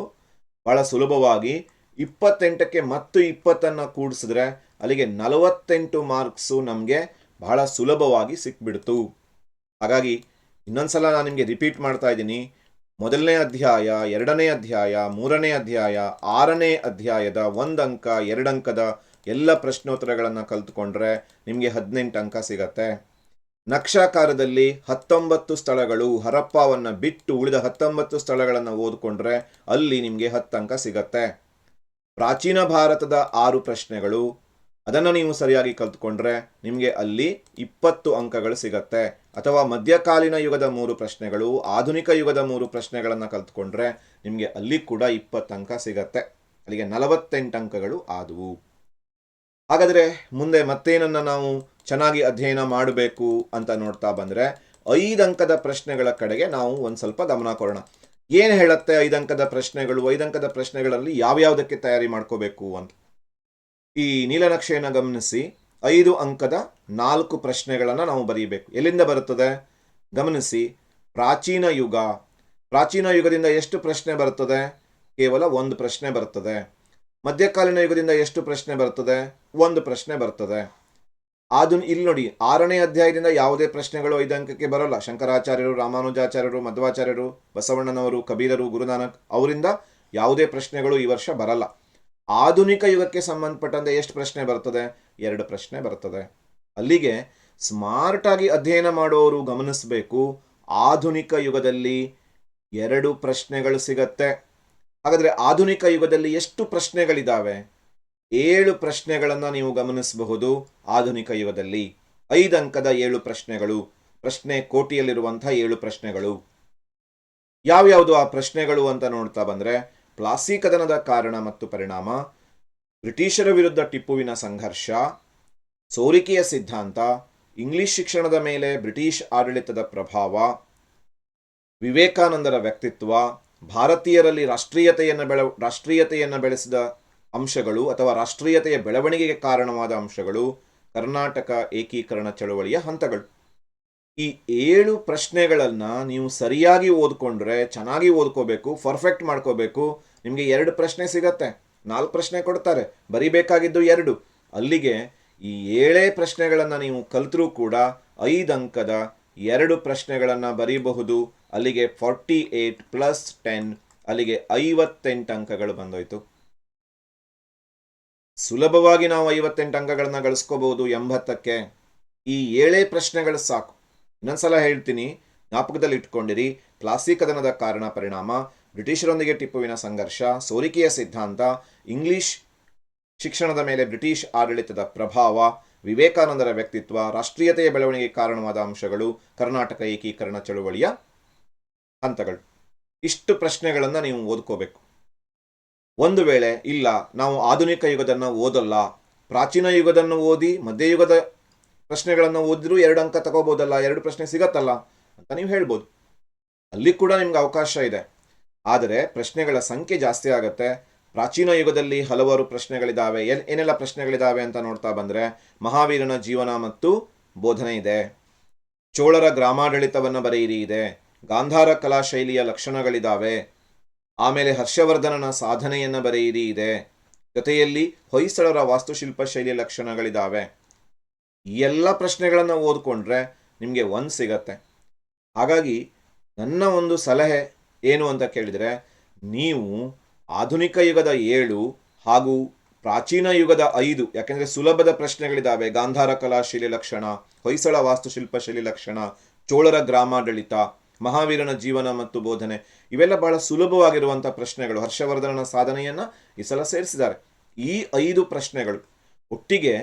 ಬಹಳ ಸುಲಭವಾಗಿ. 28ಕ್ಕೆ ಮತ್ತು 20 ಕೂಡಿಸಿದ್ರೆ ಅಲ್ಲಿಗೆ 48 ಮಾರ್ಕ್ಸು ನಮಗೆ ಬಹಳ ಸುಲಭವಾಗಿ ಸಿಕ್ಬಿಡ್ತು. ಹಾಗಾಗಿ ಇನ್ನೊಂದ್ಸಲ ನಾನು ನಿಮಗೆ ರಿಪೀಟ್ ಮಾಡ್ತಾ ಇದ್ದೀನಿ. ಮೊದಲನೇ ಅಧ್ಯಾಯ, ಎರಡನೇ ಅಧ್ಯಾಯ, ಮೂರನೇ ಅಧ್ಯಾಯ, 6ನೇ ಅಧ್ಯಾಯದ 1 ಅಂಕ 2 ಅಂಕದ ಎಲ್ಲ ಪ್ರಶ್ನೋತ್ತರಗಳನ್ನು ಕಲ್ತ್ಕೊಂಡ್ರೆ ನಿಮಗೆ 18 ಅಂಕ ಸಿಗತ್ತೆ. ನಕ್ಷಾಕಾರದಲ್ಲಿ 19 ಸ್ಥಳಗಳು, ಹರಪ್ಪವನ್ನು ಬಿಟ್ಟು ಉಳಿದ 19 ಸ್ಥಳಗಳನ್ನು ಓದ್ಕೊಂಡ್ರೆ ಅಲ್ಲಿ ನಿಮಗೆ 10 ಅಂಕ ಸಿಗತ್ತೆ. ಪ್ರಾಚೀನ ಭಾರತದ 6 ಪ್ರಶ್ನೆಗಳು, ಅದನ್ನು ನೀವು ಸರಿಯಾಗಿ ಕಲ್ತ್ಕೊಂಡ್ರೆ ನಿಮಗೆ ಅಲ್ಲಿ 20 ಅಂಕಗಳು ಸಿಗತ್ತೆ. ಅಥವಾ ಮಧ್ಯಕಾಲೀನ ಯುಗದ 3 ಪ್ರಶ್ನೆಗಳು, ಆಧುನಿಕ ಯುಗದ 3 ಪ್ರಶ್ನೆಗಳನ್ನು ಕಲ್ತ್ಕೊಂಡ್ರೆ ನಿಮಗೆ ಅಲ್ಲಿ ಕೂಡ 20 ಅಂಕ ಸಿಗತ್ತೆ. ಅಲ್ಲಿಗೆ 48 ಅಂಕಗಳು ಆದವು. ಹಾಗಾದರೆ ಮುಂದೆ ಮತ್ತೇನನ್ನ ನಾವು ಚೆನ್ನಾಗಿ ಅಧ್ಯಯನ ಮಾಡಬೇಕು ಅಂತ ನೋಡ್ತಾ ಬಂದರೆ 5 ಅಂಕದ ಪ್ರಶ್ನೆಗಳ ಕಡೆಗೆ ನಾವು ಒಂದು ಸ್ವಲ್ಪ ಗಮನ ಕೊಡೋಣ. ಏನು ಹೇಳುತ್ತೆ 5 ಅಂಕದ ಪ್ರಶ್ನೆಗಳು, 5 ಅಂಕದ ಪ್ರಶ್ನೆಗಳಲ್ಲಿ ಯಾವ್ಯಾವುದಕ್ಕೆ ತಯಾರಿ ಮಾಡ್ಕೋಬೇಕು ಅಂತ. ಈ ನೀಲನಕ್ಷೆಯನ್ನು ಗಮನಿಸಿ. 5 ಅಂಕದ 4 ಪ್ರಶ್ನೆಗಳನ್ನು ನಾವು ಬರೀಬೇಕು. ಎಲ್ಲಿಂದ ಬರುತ್ತದೆ ಗಮನಿಸಿ. ಪ್ರಾಚೀನ ಯುಗ, ಪ್ರಾಚೀನ ಯುಗದಿಂದ ಎಷ್ಟು ಪ್ರಶ್ನೆ ಬರುತ್ತದೆ? ಕೇವಲ 1 ಪ್ರಶ್ನೆ ಬರುತ್ತದೆ. ಮಧ್ಯಕಾಲೀನ ಯುಗದಿಂದ ಎಷ್ಟು ಪ್ರಶ್ನೆ ಬರ್ತದೆ? 1 ಪ್ರಶ್ನೆ ಬರ್ತದೆ. ಇಲ್ಲಿ ನೋಡಿ, 6ನೇ ಅಧ್ಯಾಯದಿಂದ ಯಾವುದೇ ಪ್ರಶ್ನೆಗಳು 5 ಅಂಕಕ್ಕೆ ಬರೋಲ್ಲ. ಶಂಕರಾಚಾರ್ಯರು, ರಾಮಾನುಜಾಚಾರ್ಯರು, ಮಧ್ವಾಚಾರ್ಯರು, ಬಸವಣ್ಣನವರು, ಕಬೀರರು, ಗುರುನಾನಕ್ ಅವರಿಂದ ಯಾವುದೇ ಪ್ರಶ್ನೆಗಳು ಈ ವರ್ಷ ಬರಲ್ಲ. ಆಧುನಿಕ ಯುಗಕ್ಕೆ ಸಂಬಂಧಪಟ್ಟಂತೆ ಎಷ್ಟು ಪ್ರಶ್ನೆ ಬರ್ತದೆ? 2 ಪ್ರಶ್ನೆ ಬರ್ತದೆ. ಅಲ್ಲಿಗೆ ಸ್ಮಾರ್ಟ್ ಆಗಿ ಅಧ್ಯಯನ ಮಾಡುವವರು ಗಮನಿಸಬೇಕು, ಆಧುನಿಕ ಯುಗದಲ್ಲಿ 2 ಪ್ರಶ್ನೆಗಳು ಸಿಗತ್ತೆ. ಹಾಗಾದರೆ ಆಧುನಿಕ ಯುಗದಲ್ಲಿ ಎಷ್ಟು ಪ್ರಶ್ನೆಗಳಿದ್ದಾವೆ? 7 ಪ್ರಶ್ನೆಗಳನ್ನು ನೀವು ಗಮನಿಸಬಹುದು. ಆಧುನಿಕ ಯುಗದಲ್ಲಿ 5 ಅಂಕದ 7 ಪ್ರಶ್ನೆಗಳು, ಪ್ರಶ್ನೆ ಕೋಟಿಯಲ್ಲಿರುವಂತಹ 7 ಪ್ರಶ್ನೆಗಳು. ಯಾವ್ಯಾವುದು ಆ ಪ್ರಶ್ನೆಗಳು ಅಂತ ನೋಡ್ತಾ ಬಂದರೆ, ಪ್ಲಾಸಿ ಕದನದ ಕಾರಣ ಮತ್ತು ಪರಿಣಾಮ, ಬ್ರಿಟಿಷರ ವಿರುದ್ಧ ಟಿಪ್ಪುವಿನ ಸಂಘರ್ಷ, ಸೋರಿಕೆಯ ಸಿದ್ಧಾಂತ, ಇಂಗ್ಲಿಷ್ ಶಿಕ್ಷಣದ ಮೇಲೆ ಬ್ರಿಟಿಷ್ ಆಡಳಿತದ ಪ್ರಭಾವ, ವಿವೇಕಾನಂದರ ವ್ಯಕ್ತಿತ್ವ, ಭಾರತೀಯರಲ್ಲಿ ರಾಷ್ಟ್ರೀಯತೆಯನ್ನು ಬೆಳೆಸಿದ ಅಂಶಗಳು ಅಥವಾ ರಾಷ್ಟ್ರೀಯತೆಯ ಬೆಳವಣಿಗೆಗೆ ಕಾರಣವಾದ ಅಂಶಗಳು, ಕರ್ನಾಟಕ ಏಕೀಕರಣ ಚಳವಳಿಯ ಹಂತಗಳು. ಈ 7 ಪ್ರಶ್ನೆಗಳನ್ನು ನೀವು ಸರಿಯಾಗಿ ಓದ್ಕೊಂಡ್ರೆ, ಚೆನ್ನಾಗಿ ಓದ್ಕೋಬೇಕು, ಪರ್ಫೆಕ್ಟ್ ಮಾಡ್ಕೋಬೇಕು, ನಿಮಗೆ 2 ಪ್ರಶ್ನೆ ಸಿಗತ್ತೆ. 4 ಪ್ರಶ್ನೆ ಕೊಡ್ತಾರೆ, ಬರಿಬೇಕಾಗಿದ್ದು 2. ಅಲ್ಲಿಗೆ ಈ 7 ಪ್ರಶ್ನೆಗಳನ್ನು ನೀವು ಕಲ್ತರೂ ಕೂಡ 5 ಅಂಕದ 2 ಪ್ರಶ್ನೆಗಳನ್ನು ಬರೀಬಹುದು. ಅಲ್ಲಿಗೆ 48 + 10, ಅಲ್ಲಿಗೆ 58 ಅಂಕಗಳು ಬಂದೋಯ್ತು. ಸುಲಭವಾಗಿ ನಾವು 58 ಅಂಕಗಳನ್ನು ಗಳಿಸ್ಕೋಬಹುದು 80ಕ್ಕೆ. ಈ 7 ಪ್ರಶ್ನೆಗಳು ಸಾಕು. ಇನ್ನೊಂದ್ಸಲ ಹೇಳ್ತೀನಿ, ಜ್ಞಾಪಕದಲ್ಲಿ ಇಟ್ಕೊಂಡಿರಿ. ಪ್ಲಾಸಿ ಕದನದ ಕಾರಣ ಪರಿಣಾಮ, ಬ್ರಿಟಿಷರೊಂದಿಗೆ ಟಿಪ್ಪುವಿನ ಸಂಘರ್ಷ, ಸೋರಿಕೆಯ ಸಿದ್ಧಾಂತ, ಇಂಗ್ಲಿಷ್ ಶಿಕ್ಷಣದ ಮೇಲೆ ಬ್ರಿಟಿಷ್ ಆಡಳಿತದ ಪ್ರಭಾವ, ವಿವೇಕಾನಂದರ ವ್ಯಕ್ತಿತ್ವ, ರಾಷ್ಟ್ರೀಯತೆಯ ಬೆಳವಣಿಗೆಗೆ ಕಾರಣವಾದ ಅಂಶಗಳು, ಕರ್ನಾಟಕ ಏಕೀಕರಣ ಚಳುವಳಿಯ ಹಂತಗಳು. ಇಷ್ಟು ಪ್ರಶ್ನೆಗಳನ್ನು ನೀವು ಓದ್ಕೋಬೇಕು. ಒಂದು ವೇಳೆ ಇಲ್ಲ, ನಾವು ಆಧುನಿಕ ಯುಗದನ್ನು ಓದಲ್ಲ, ಪ್ರಾಚೀನ ಯುಗದನ್ನು ಓದಿ ಮಧ್ಯಯುಗದ ಪ್ರಶ್ನೆಗಳನ್ನು ಓದಿದ್ರೂ 2 ಅಂಕ ತಗೋಬೋದಲ್ಲ, 2 ಪ್ರಶ್ನೆ ಸಿಗತ್ತಲ್ಲ ಅಂತ ನೀವು ಹೇಳ್ಬೋದು. ಅಲ್ಲಿ ಕೂಡ ನಿಮ್ಗೆ ಅವಕಾಶ ಇದೆ. ಆದರೆ ಪ್ರಶ್ನೆಗಳ ಸಂಖ್ಯೆ ಜಾಸ್ತಿ ಆಗುತ್ತೆ. ಪ್ರಾಚೀನ ಯುಗದಲ್ಲಿ ಹಲವಾರು ಪ್ರಶ್ನೆಗಳಿದ್ದಾವೆ. ಏನೆಲ್ಲ ಪ್ರಶ್ನೆಗಳಿದ್ದಾವೆ ಅಂತ ನೋಡ್ತಾ ಬಂದರೆ, ಮಹಾವೀರನ ಜೀವನ ಮತ್ತು ಬೋಧನೆ ಇದೆ, ಚೋಳರ ಗ್ರಾಮಾಡಳಿತವನ್ನು ಬರೆಯಿರಿ ಇದೆ, ಗಾಂಧಾರ ಕಲಾ ಶೈಲಿಯ ಲಕ್ಷಣಗಳಿದ್ದಾವೆ, ಆಮೇಲೆ ಹರ್ಷವರ್ಧನನ ಸಾಧನೆಯನ್ನು ಬರೆಯಿರಿ ಇದೆ, ಜೊತೆಯಲ್ಲಿ ಹೊಯ್ಸಳರ ವಾಸ್ತುಶಿಲ್ಪ ಶೈಲಿಯ ಲಕ್ಷಣಗಳಿದ್ದಾವೆ. ಈ ಎಲ್ಲ ಪ್ರಶ್ನೆಗಳನ್ನು ಓದ್ಕೊಂಡ್ರೆ ನಿಮಗೆ 1 ಸಿಗತ್ತೆ. ಹಾಗಾಗಿ ನನ್ನ ಒಂದು ಸಲಹೆ ಏನು ಅಂತ ಕೇಳಿದರೆ, ನೀವು ಆಧುನಿಕ ಯುಗದ 7 ಹಾಗೂ ಪ್ರಾಚೀನ ಯುಗದ 5, ಯಾಕೆಂದರೆ ಸುಲಭದ ಪ್ರಶ್ನೆಗಳಿದ್ದಾವೆ. ಗಾಂಧಾರ ಕಲಾ ಶೈಲಿ ಲಕ್ಷಣ, ಹೊಯ್ಸಳ ವಾಸ್ತುಶಿಲ್ಪ ಶೈಲಿ ಲಕ್ಷಣ, ಚೋಳರ ಗ್ರಾಮಾಡಳಿತ, ಮಹಾವೀರನ ಜೀವನ ಮತ್ತು ಬೋಧನೆ, ಇವೆಲ್ಲ ಬಹಳ ಸುಲಭವಾಗಿರುವಂಥ ಪ್ರಶ್ನೆಗಳು. ಹರ್ಷವರ್ಧನನ ಸಾಧನೆಯನ್ನು ಈ ಸಲ ಸೇರಿಸಿದ್ದಾರೆ. ಈ 5 ಪ್ರಶ್ನೆಗಳು ಒಟ್ಟಿಗೆ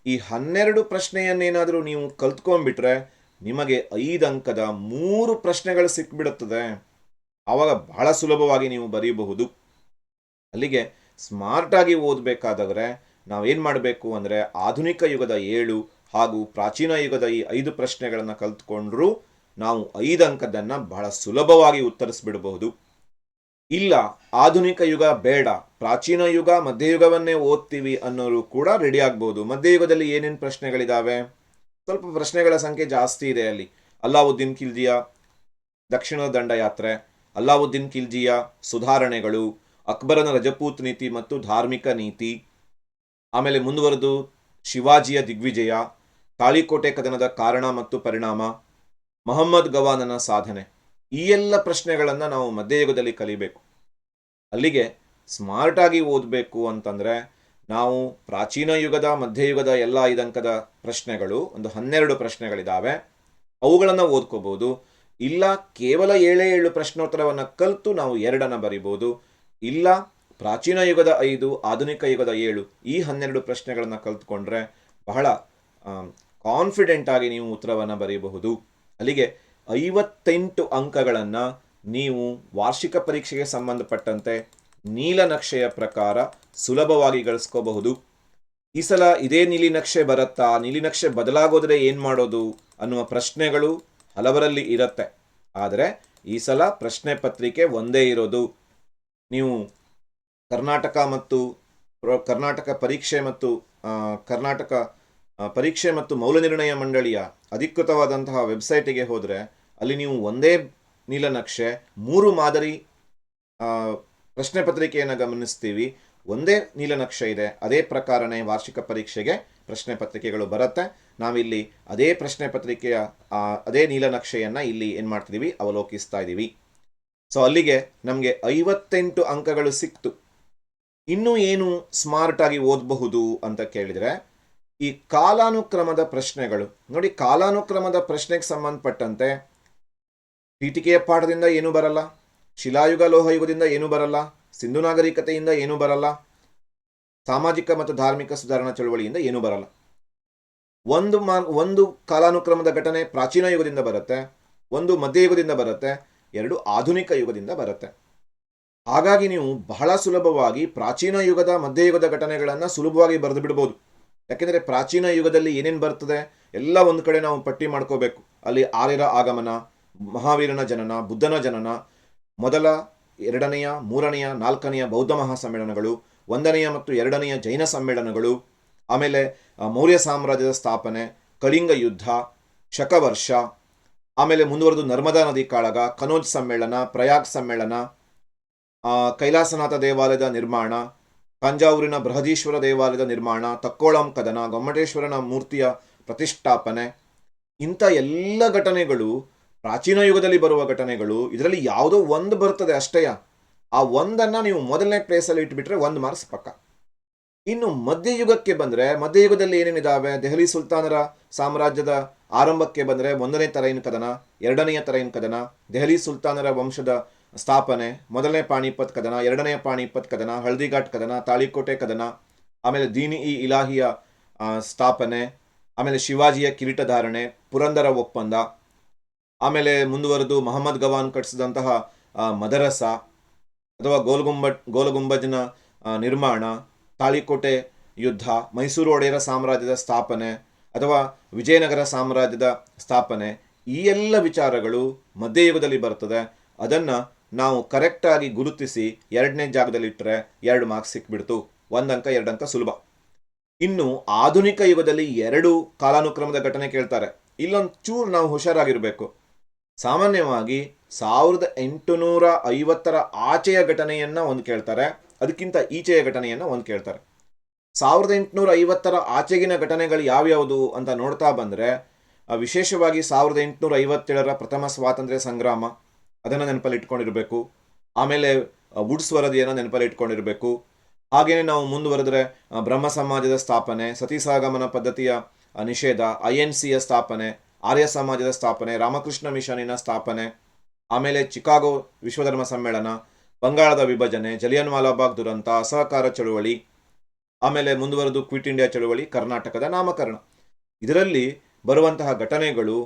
ಈ 12 ಪ್ರಶ್ನೆಯನ್ನೇನಾದರೂ ನೀವು ಕಲ್ತ್ಕೊಂಡ್ಬಿಟ್ರೆ ನಿಮಗೆ 5 ಅಂಕದ 3 ಪ್ರಶ್ನೆಗಳು ಸಿಕ್ಬಿಡುತ್ತದೆ. ಆವಾಗ ಬಹಳ ಸುಲಭವಾಗಿ ನೀವು ಬರೀಬಹುದು. ಅಲ್ಲಿಗೆ ಸ್ಮಾರ್ಟಾಗಿ ಓದಬೇಕಾದವರೆ ನಾವೇನು ಮಾಡಬೇಕು ಅಂದರೆ, ಆಧುನಿಕ ಯುಗದ 7 ಹಾಗೂ ಪ್ರಾಚೀನ ಯುಗದ ಈ 5 ಪ್ರಶ್ನೆಗಳನ್ನು ಕಲ್ತ್ಕೊಂಡ್ರೂ ನಾವು 5 ಅಂಕದನ್ನು ಬಹಳ ಸುಲಭವಾಗಿ ಉತ್ತರಿಸ್ಬಿಡಬಹುದು. ಇಲ್ಲ, ಆಧುನಿಕ ಯುಗ ಬೇಡ, ಪ್ರಾಚೀನ ಯುಗ ಮಧ್ಯಯುಗವನ್ನೇ ಓದ್ತೀವಿ ಅನ್ನೋರು ಕೂಡ ರೆಡಿ ಆಗ್ಬೋದು. ಮಧ್ಯಯುಗದಲ್ಲಿ ಏನೇನು ಪ್ರಶ್ನೆಗಳಿದ್ದಾವೆ? ಸ್ವಲ್ಪ ಪ್ರಶ್ನೆಗಳ ಸಂಖ್ಯೆ ಜಾಸ್ತಿ ಇದೆ ಅಲ್ಲಿ. ಅಲ್ಲಾವುದ್ದೀನ್ ಖಿಲ್ಜಿಯ ದಕ್ಷಿಣ ದಂಡಯಾತ್ರೆ, ಅಲ್ಲಾವುದ್ದೀನ್ ಖಿಲ್ಜಿಯ ಸುಧಾರಣೆಗಳು, ಅಕ್ಬರನ ರಜಪೂತ್ ನೀತಿ ಮತ್ತು ಧಾರ್ಮಿಕ ನೀತಿ, ಆಮೇಲೆ ಮುಂದುವರೆದು ಶಿವಾಜಿಯ ದಿಗ್ವಿಜಯ, ತಾಳಿಕೋಟೆ ಕದನದ ಕಾರಣ ಮತ್ತು ಪರಿಣಾಮ, ಮೊಹಮ್ಮದ್ ಗವಾನನ ಸಾಧನೆ. ಈ ಎಲ್ಲ ಪ್ರಶ್ನೆಗಳನ್ನು ನಾವು ಮಧ್ಯಯುಗದಲ್ಲಿ ಕಲಿಬೇಕು. ಅಲ್ಲಿಗೆ ಸ್ಮಾರ್ಟಾಗಿ ಓದಬೇಕು ಅಂತಂದರೆ ನಾವು ಪ್ರಾಚೀನ ಯುಗದ ಮಧ್ಯಯುಗದ ಎಲ್ಲ 5 ಅಂಕದ ಪ್ರಶ್ನೆಗಳು, ಒಂದು 12 ಪ್ರಶ್ನೆಗಳಿದ್ದಾವೆ, ಅವುಗಳನ್ನು ಓದ್ಕೋಬೋದು. ಇಲ್ಲ ಕೇವಲ 7 ಪ್ರಶ್ನೋತ್ತರವನ್ನು ಕಲಿತು ನಾವು 2 ಬರಿಬೋದು. ಇಲ್ಲ ಪ್ರಾಚೀನ ಯುಗದ 5, ಆಧುನಿಕ ಯುಗದ 7, ಈ 12 ಪ್ರಶ್ನೆಗಳನ್ನು ಕಲಿತ್ಕೊಂಡ್ರೆ ಬಹಳ ಕಾನ್ಫಿಡೆಂಟ್ ಆಗಿ ನೀವು ಉತ್ತರವನ್ನು ಬರೆಯಬಹುದು. ಅಲ್ಲಿಗೆ 58 ಅಂಕಗಳನ್ನು ನೀವು ವಾರ್ಷಿಕ ಪರೀಕ್ಷೆಗೆ ಸಂಬಂಧಪಟ್ಟಂತೆ ನೀಲನಕ್ಷೆಯ ಪ್ರಕಾರ ಸುಲಭವಾಗಿ ಗಳಿಸ್ಕೋಬಹುದು. ಈ ಸಲ ಇದೇ ನೀಲಿನಕ್ಷೆ ಬರುತ್ತಾ, ನೀಲಿನಕ್ಷೆ ಬದಲಾಗೋದ್ರೆ ಏನು ಮಾಡೋದು ಅನ್ನುವ ಪ್ರಶ್ನೆಗಳು ಹಲವರಲ್ಲಿ ಇರುತ್ತೆ. ಆದರೆ ಈ ಸಲ ಪ್ರಶ್ನೆ ಪತ್ರಿಕೆ ಒಂದೇ ಇರೋದು. ನೀವು ಕರ್ನಾಟಕ ಪರೀಕ್ಷೆ ಮತ್ತು ಮೌಲ್ಯನಿರ್ಣಯ ಮಂಡಳಿಯ ಅಧಿಕೃತವಾದಂತಹ ವೆಬ್ಸೈಟಿಗೆ ಹೋದರೆ ಅಲ್ಲಿ ನೀವು ಒಂದೇ ನೀಲನಕ್ಷೆ 3 ಮಾದರಿ ಪ್ರಶ್ನೆ ಪತ್ರಿಕೆಯನ್ನು ಗಮನಿಸ್ತೀವಿ. ಒಂದೇ ನೀಲನಕ್ಷೆ ಇದೆ. ಅದೇ ಪ್ರಕಾರನೇ ವಾರ್ಷಿಕ ಪರೀಕ್ಷೆಗೆ ಪ್ರಶ್ನೆ ಪತ್ರಿಕೆಗಳು ಬರುತ್ತೆ. ನಾವಿಲ್ಲಿ ಅದೇ ಪ್ರಶ್ನೆ ಪತ್ರಿಕೆಯ ಅದೇ ನೀಲನಕ್ಷೆಯನ್ನು ಇಲ್ಲಿ ಏನು ಮಾಡ್ತಿದ್ದೀವಿ, ಅವಲೋಕಿಸ್ತಾ ಇದ್ದೀವಿ. ಸೊ ಅಲ್ಲಿಗೆ ನಮಗೆ 58 ಅಂಕಗಳು ಸಿಕ್ತು. ಇನ್ನೂ ಏನು ಸ್ಮಾರ್ಟಾಗಿ ಓದಬಹುದು ಅಂತ ಕೇಳಿದರೆ ಈ ಕಾಲಾನುಕ್ರಮದ ಪ್ರಶ್ನೆಗಳು ನೋಡಿ. ಕಾಲಾನುಕ್ರಮದ ಪ್ರಶ್ನೆಗೆ ಸಂಬಂಧಪಟ್ಟಂತೆ ಪೀಠಿಕೆಯ ಪಾಠದಿಂದ ಏನೂ ಬರಲ್ಲ, ಶಿಲಾಯುಗ ಲೋಹಯುಗದಿಂದ ಏನೂ ಬರಲ್ಲ, ಸಿಂಧು ನಾಗರಿಕತೆಯಿಂದ ಏನೂ ಬರಲ್ಲ, ಸಾಮಾಜಿಕ ಮತ್ತು ಧಾರ್ಮಿಕ ಸುಧಾರಣಾ ಚಳುವಳಿಯಿಂದ ಏನೂ ಬರಲ್ಲ. ಒಂದು ಕಾಲಾನುಕ್ರಮದ ಘಟನೆ ಪ್ರಾಚೀನ ಯುಗದಿಂದ ಬರುತ್ತೆ, ಒಂದು ಮಧ್ಯಯುಗದಿಂದ ಬರುತ್ತೆ, 2 ಆಧುನಿಕ ಯುಗದಿಂದ ಬರುತ್ತೆ. ಹಾಗಾಗಿ ನೀವು ಬಹಳ ಸುಲಭವಾಗಿ ಪ್ರಾಚೀನ ಯುಗದ ಮಧ್ಯಯುಗದ ಘಟನೆಗಳನ್ನು ಸುಲಭವಾಗಿ ಬರೆದು ಬಿಡ್ಬೋದು. ಯಾಕೆಂದರೆ ಪ್ರಾಚೀನ ಯುಗದಲ್ಲಿ ಏನೇನು ಬರ್ತದೆ ಎಲ್ಲ ಒಂದು ಕಡೆ ನಾವು ಪಟ್ಟಿ ಮಾಡ್ಕೋಬೇಕು. ಅಲ್ಲಿ ಆರ್ಯರ ಆಗಮನ, ಮಹಾವೀರನ ಜನನ, ಬುದ್ಧನ ಜನನ, ಮೊದಲ 2ನೆಯ 3ನೆಯ 4ನೆಯ ಬೌದ್ಧ ಮಹಾಸಮ್ಮೇಳನಗಳು, 1ನೆಯ ಮತ್ತು 2ನೆಯ ಜೈನ ಸಮ್ಮೇಳನಗಳು, ಆಮೇಲೆ ಮೌರ್ಯ ಸಾಮ್ರಾಜ್ಯದ ಸ್ಥಾಪನೆ, ಕಳಿಂಗ ಯುದ್ಧ, ಶಕವರ್ಷ, ಆಮೇಲೆ ಮುಂದುವರೆದು ನರ್ಮದಾ ನದಿ ಕಾಳಗ, ಕನೋಜ್ ಸಮ್ಮೇಳನ, ಪ್ರಯಾಗ್ ಸಮ್ಮೇಳನ, ಕೈಲಾಸನಾಥ ದೇವಾಲಯದ ನಿರ್ಮಾಣ, ತಂಜಾವೂರಿನ ಬೃಹದೀಶ್ವರ ದೇವಾಲಯದ ನಿರ್ಮಾಣ, ತಕ್ಕೋಳಂ ಕದನ, ಗೊಮ್ಮಟೇಶ್ವರನ ಮೂರ್ತಿಯ ಪ್ರತಿಷ್ಠಾಪನೆ. ಇಂಥ ಎಲ್ಲ ಘಟನೆಗಳು ಪ್ರಾಚೀನ ಯುಗದಲ್ಲಿ ಬರುವ ಘಟನೆಗಳು. ಇದರಲ್ಲಿ ಯಾವುದೋ ಒಂದು ಬರ್ತದೆ ಅಷ್ಟೇಯ. ಆ ಒಂದನ್ನು ನೀವು ಮೊದಲನೇ ಪ್ಲೇಸಲ್ಲಿ ಇಟ್ಬಿಟ್ರೆ 1 ಮಾರ್ಕ್ಸ್ ಪಕ್ಕ. ಇನ್ನು ಮಧ್ಯಯುಗಕ್ಕೆ ಬಂದರೆ ಮಧ್ಯಯುಗದಲ್ಲಿ ಏನೇನಿದಾವೆ, ದೆಹಲಿ ಸುಲ್ತಾನರ ಸಾಮ್ರಾಜ್ಯದ ಆರಂಭಕ್ಕೆ ಬಂದರೆ 1ನೇ ತರೈನ್ ಕದನ, 2ನೆಯ ತರೈನ್ ಕದನ, ದೆಹಲಿ ಸುಲ್ತಾನರ ವಂಶದ ಸ್ಥಾಪನೆ, 1ನೇ ಪಾಣಿಪತ್ ಕದನ, 2ನೇ ಪಾಣಿಪತ್ ಕದನ, ಹಳದಿಘಾಟ್ ಕದನ, ತಾಳಿಕೋಟೆ ಕದನ, ಆಮೇಲೆ ದೀನ್-ಇ-ಇಲಾಹಿಯ ಸ್ಥಾಪನೆ, ಆಮೇಲೆ ಶಿವಾಜಿಯ ಕಿರೀಟಧಾರಣೆ, ಪುರಂದರ ಒಪ್ಪಂದ, ಆಮೇಲೆ ಮುಂದುವರೆದು ಮೊಹಮ್ಮದ್ ಗವಾನ್ ಕಟ್ಟಿಸಿದಂತಹ ಮದರಸ ಅಥವಾ ಗೋಲಗುಂಬಜ್ನ ನಿರ್ಮಾಣ, ತಾಳಿಕೋಟೆ ಯುದ್ಧ, ಮೈಸೂರು ಒಡೆಯರ ಸಾಮ್ರಾಜ್ಯದ ಸ್ಥಾಪನೆ ಅಥವಾ ವಿಜಯನಗರ ಸಾಮ್ರಾಜ್ಯದ ಸ್ಥಾಪನೆ. ಈ ಎಲ್ಲ ವಿಚಾರಗಳು ಮಧ್ಯಯುಗದಲ್ಲಿ ಬರ್ತದೆ. ಅದನ್ನು ನಾವು ಕರೆಕ್ಟಾಗಿ ಗುರುತಿಸಿ 2ನೇ ಜಾಗದಲ್ಲಿ ಇಟ್ಟರೆ 2 ಮಾರ್ಕ್ಸ್ ಸಿಕ್ಬಿಡ್ತು. 1 ಅಂಕ 2 ಅಂಕ ಸುಲಭ. ಇನ್ನು ಆಧುನಿಕ ಯುಗದಲ್ಲಿ 2 ಕಾಲಾನುಕ್ರಮದ ಘಟನೆ ಕೇಳ್ತಾರೆ. ಇಲ್ಲೊಂದು ಚೂರು ನಾವು ಹುಷಾರಾಗಿರಬೇಕು. ಸಾಮಾನ್ಯವಾಗಿ 1850ರ ಆಚೆಯ ಘಟನೆಯನ್ನು ಒಂದು ಕೇಳ್ತಾರೆ, ಅದಕ್ಕಿಂತ ಈಚೆಯ ಘಟನೆಯನ್ನು ಒಂದು ಕೇಳ್ತಾರೆ. 1850ರ ಆಚೆಗಿನ ಘಟನೆಗಳು ಯಾವ್ಯಾವುದು ಅಂತ ನೋಡ್ತಾ ಬಂದರೆ ವಿಶೇಷವಾಗಿ 1857ರ ಪ್ರಥಮ ಸ್ವಾತಂತ್ರ್ಯ ಸಂಗ್ರಾಮ, ಅದನ್ನು ನೆನಪಲ್ಲಿ ಇಟ್ಕೊಂಡಿರಬೇಕು. ಆಮೇಲೆ ವುಡ್ಸ್ ವರದಿಯನ್ನು ನೆನಪಲ್ಲಿ ಇಟ್ಕೊಂಡಿರಬೇಕು. ಹಾಗೆಯೇ ನಾವು ಮುಂದುವರೆದರೆ ಬ್ರಹ್ಮ ಸಮಾಜದ ಸ್ಥಾಪನೆ, ಸತೀಸಾಗಮನ ಪದ್ಧತಿಯ ನಿಷೇಧ, INCಯ ಸ್ಥಾಪನೆ, ಆರ್ಯ ಸಮಾಜದ ಸ್ಥಾಪನೆ, ರಾಮಕೃಷ್ಣ ಮಿಷನಿನ ಸ್ಥಾಪನೆ, ಆಮೇಲೆ ಚಿಕಾಗೋ ವಿಶ್ವಧರ್ಮ ಸಮ್ಮೇಳನ, ಬಂಗಾಳದ ವಿಭಜನೆ, ಜಲಿಯನ್ ವಾಲಾಬಾಗ್ ದುರಂತ, ಅಸಹಕಾರ ಚಳುವಳಿ, ಆಮೇಲೆ ಮುಂದುವರೆದು ಕ್ವಿಟ್ ಇಂಡಿಯಾ ಚಳುವಳಿ, ಕರ್ನಾಟಕದ ನಾಮಕರಣ. ಇದರಲ್ಲಿ ಬರುವಂತಹ ಘಟನೆಗಳು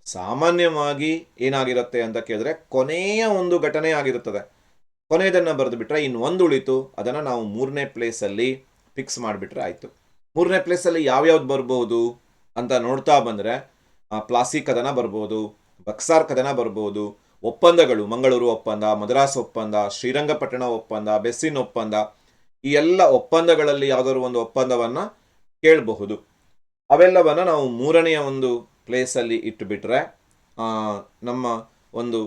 ಸಾಮಾನ್ಯವಾಗಿ ಏನಾಗಿರುತ್ತೆ ಅಂತ ಕೇಳಿದ್ರೆ ಕೊನೆಯ ಒಂದು ಘಟನೆ ಆಗಿರುತ್ತದೆ. ಕೊನೆಯದನ್ನು ಬರೆದು ಬಿಟ್ರೆ ಇನ್ನು ಒಂದು ಉಳಿತು, ಅದನ್ನು ನಾವು 3ನೇ ಪ್ಲೇಸಲ್ಲಿ ಫಿಕ್ಸ್ ಮಾಡಿಬಿಟ್ರೆ ಆಯಿತು. 3ನೇ ಪ್ಲೇಸಲ್ಲಿ ಯಾವ್ಯಾವ್ದು ಬರ್ಬೋದು ಅಂತ ನೋಡ್ತಾ ಬಂದರೆ ಪ್ಲಾಸಿ ಕದನ ಬರ್ಬೋದು, ಬಕ್ಸಾರ್ ಕದನ ಬರ್ಬೋದು, ಒಪ್ಪಂದಗಳು, ಮಂಗಳೂರು ಒಪ್ಪಂದ, ಮದ್ರಾಸ್ ಒಪ್ಪಂದ, ಶ್ರೀರಂಗಪಟ್ಟಣ ಒಪ್ಪಂದ, ಬೆಸ್ಸಿನ್ ಒಪ್ಪಂದ, ಈ ಎಲ್ಲ ಒಪ್ಪಂದಗಳಲ್ಲಿ ಯಾವುದಾದ್ರು ಒಂದು ಒಪ್ಪಂದವನ್ನು ಕೇಳಬಹುದು. ಅವೆಲ್ಲವನ್ನು ನಾವು 3ನೆಯ ಒಂದು ಪ್ಲೇಸಲ್ಲಿ ಇಟ್ಟುಬಿಟ್ರೆ ನಮ್ಮ ಒಂದು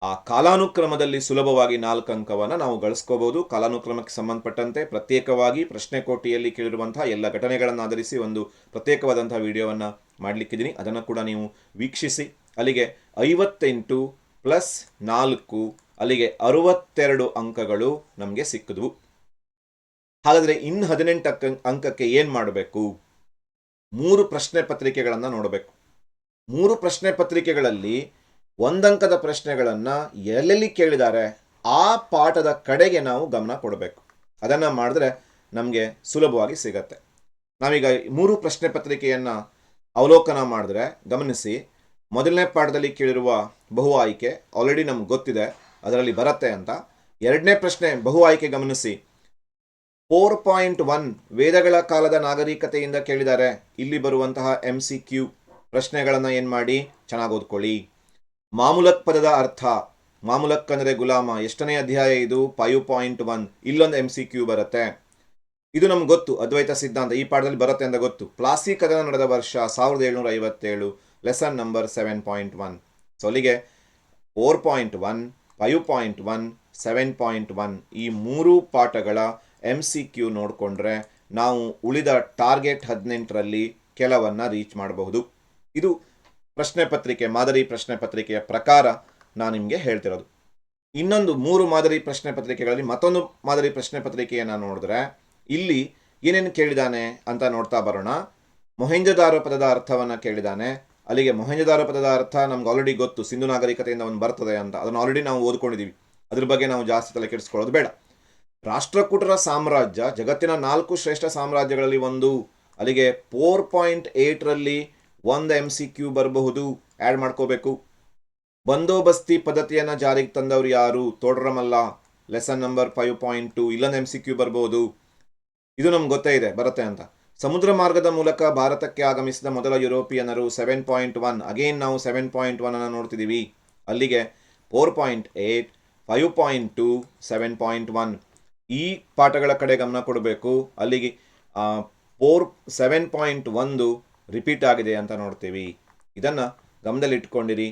ಆ ಕಾಲಾನುಕ್ರಮದಲ್ಲಿ ಸುಲಭವಾಗಿ 4 ಅಂಕವನ್ನು ನಾವು ಗಳಿಸ್ಕೋಬಹುದು. ಕಾಲಾನುಕ್ರಮಕ್ಕೆ ಸಂಬಂಧಪಟ್ಟಂತೆ ಪ್ರತ್ಯೇಕವಾಗಿ ಪ್ರಶ್ನೆ ಕೋಟಿಯಲ್ಲಿ ಕೇಳಿರುವಂತಹ ಎಲ್ಲ ಘಟನೆಗಳನ್ನು ಆಧರಿಸಿ ಒಂದು ಪ್ರತ್ಯೇಕವಾದಂತಹ ವಿಡಿಯೋವನ್ನು ಮಾಡಲಿಕ್ಕಿದ್ದೀನಿ. ಅದನ್ನು ಕೂಡ ನೀವು ವೀಕ್ಷಿಸಿ. ಅಲ್ಲಿಗೆ 58 ಪ್ಲಸ್ 4 ಅಲ್ಲಿಗೆ 62 ಅಂಕಗಳು ನಮಗೆ ಸಿಕ್ಕಿದ್ವು. ಹಾಗಾದರೆ ಇನ್ನು 18 ಅಂಕಕ್ಕೆ ಏನು ಮಾಡಬೇಕು? 3 ಪ್ರಶ್ನೆ ಪತ್ರಿಕೆಗಳನ್ನು ನೋಡಬೇಕು. 3 ಪ್ರಶ್ನೆ ಪತ್ರಿಕೆಗಳಲ್ಲಿ 1 ಅಂಕದ ಪ್ರಶ್ನೆಗಳನ್ನು ಎಲ್ಲೆಲ್ಲಿ ಕೇಳಿದ್ದಾರೆ ಆ ಪಾಠದ ಕಡೆಗೆ ನಾವು ಗಮನ ಕೊಡಬೇಕು. ಅದನ್ನು ಮಾಡಿದ್ರೆ ನಮಗೆ ಸುಲಭವಾಗಿ ಸಿಗತ್ತೆ. ನಾವೀಗ 3 ಪ್ರಶ್ನೆ ಪತ್ರಿಕೆಯನ್ನು ಅವಲೋಕನ ಮಾಡಿದ್ರೆ ಗಮನಿಸಿ, ಮೊದಲನೇ ಪಾಠದಲ್ಲಿ ಕೇಳಿರುವ ಬಹು ಆಯ್ಕೆ ಆಲ್ರೆಡಿ ನಮ್ಗೆ ಗೊತ್ತಿದೆ, ಅದರಲ್ಲಿ ಬರುತ್ತೆ ಅಂತ. ಎರಡನೇ ಪ್ರಶ್ನೆ ಬಹು ಆಯ್ಕೆ ಗಮನಿಸಿ, 4.1 ವೇದಗಳ ಕಾಲದ ನಾಗರಿಕತೆಯಿಂದ ಕೇಳಿದ್ದಾರೆ. ಇಲ್ಲಿ ಬರುವಂತಹ MCQ ಪ್ರಶ್ನೆಗಳನ್ನು ಏನು ಮಾಡಿ ಚೆನ್ನಾಗಿ ಓದ್ಕೊಳ್ಳಿ. ಮಾಮೂಲಕ್ ಪದದ ಅರ್ಥ, ಮಾಮೂಲಕ್ ಅಂದರೆ ಗುಲಾಮ, ಎಷ್ಟನೇ ಅಧ್ಯಾಯ ಇದು? 5.1. ಇಲ್ಲೊಂದು MCQ ಬರುತ್ತೆ. ಇದು ನಮ್ಗೆ ಗೊತ್ತು, ಅದ್ವೈತ ಸಿದ್ಧಾಂತ ಈ ಪಾಠದಲ್ಲಿ ಬರುತ್ತೆ ಅಂತ ಗೊತ್ತು. ಪ್ಲಾಸಿ ಕದನ ನಡೆದ ವರ್ಷ 1757, ಲೆಸನ್ ನಂಬರ್ 7.1. ಸೊ ಅಲ್ಲಿಗೆ 4.1, 5.1, 7.1 ಈ 3 ಪಾಠಗಳ MCQ ನೋಡಿಕೊಂಡ್ರೆ ನಾವು ಉಳಿದ ಟಾರ್ಗೆಟ್ 18ರಲ್ಲಿ ಕೆಲವನ್ನು ರೀಚ್ ಮಾಡಬಹುದು. ಇದು ಪ್ರಶ್ನೆ ಪತ್ರಿಕೆ, ಮಾದರಿ ಪ್ರಶ್ನೆ ಪತ್ರಿಕೆಯ ಪ್ರಕಾರ ನಾನು ನಿಮಗೆ ಹೇಳ್ತಿರೋದು. ಇನ್ನೊಂದು 3 ಮಾದರಿ ಪ್ರಶ್ನೆ ಪತ್ರಿಕೆಗಳಲ್ಲಿ ಮತ್ತೊಂದು ಮಾದರಿ ಪ್ರಶ್ನೆ ಪತ್ರಿಕೆಯನ್ನು ನೋಡಿದ್ರೆ ಇಲ್ಲಿ ಏನೇನು ಕೇಳಿದಾನೆ ಅಂತ ನೋಡ್ತಾ ಬರೋಣ. ಮೊಹೆಂಜೊದಾರೋ ಪದದ ಅರ್ಥವನ್ನು ಕೇಳಿದಾನೆ. ಅಲ್ಲಿಗೆ ಮೊಹೆಂಜೊದಾರೋ ಪದದ ಅರ್ಥ ನಮ್ಗೆ ಆಲ್ರೆಡಿ ಗೊತ್ತು, ಸಿಂಧು ನಾಗರಿಕತೆಯಿಂದ ಒಂದು ಬರ್ತದೆ ಅಂತ. ಅದನ್ನು ಆಲ್ರೆಡಿ ನಾವು ಓದ್ಕೊಂಡಿದ್ದೀವಿ, ಅದ್ರ ಬಗ್ಗೆ ನಾವು ಜಾಸ್ತಿ ತಲೆ ಕೆಡಿಸ್ಕೊಳ್ಳೋದು ಬೇಡ. ರಾಷ್ಟ್ರಕೂಟರ ಸಾಮ್ರಾಜ್ಯ ಜಗತ್ತಿನ 4 ಶ್ರೇಷ್ಠ ಸಾಮ್ರಾಜ್ಯಗಳಲ್ಲಿ ಒಂದು. ಅಲ್ಲಿಗೆ 4.8ರಲ್ಲಿ ಒಂದು MCQ ಬರಬಹುದು, ಆ್ಯಡ್ ಮಾಡ್ಕೋಬೇಕು. ಬಂದೋಬಸ್ತಿ ಪದ್ಧತಿಯನ್ನು ಜಾರಿಗೆ ತಂದವರು ಯಾರು? ತೋಡರಮಲ್ಲ, ಲೆಸನ್ ನಂಬರ್ 5.2. ಇಲ್ಲೊಂದು MCQ ಬರ್ಬೋದು, ಇದು ನಮ್ಗೆ ಗೊತ್ತೇ ಇದೆ ಬರುತ್ತೆ ಅಂತ. ಸಮುದ್ರ ಮಾರ್ಗದ ಮೂಲಕ ಭಾರತಕ್ಕೆ ಆಗಮಿಸಿದ ಮೊದಲ ಯುರೋಪಿಯನರು 7.1. ಅಗೇನ್ ನಾವು 7.1 ಅನ್ನು ನೋಡ್ತಿದ್ದೀವಿ. ಅಲ್ಲಿಗೆ 4.8, 5.2, 7.1 ಈ ಪಾಠಗಳ ಕಡೆ ಗಮನ ಕೊಡಬೇಕು. ಅಲ್ಲಿಗೆ 7.1 ರಿಪೀಟ್ ಆಗಿದೆ ಅಂತ ನೋಡ್ತೀವಿ. ಇದನ್ನು ಗಮನದಲ್ಲಿಟ್ಕೊಂಡಿರಿ.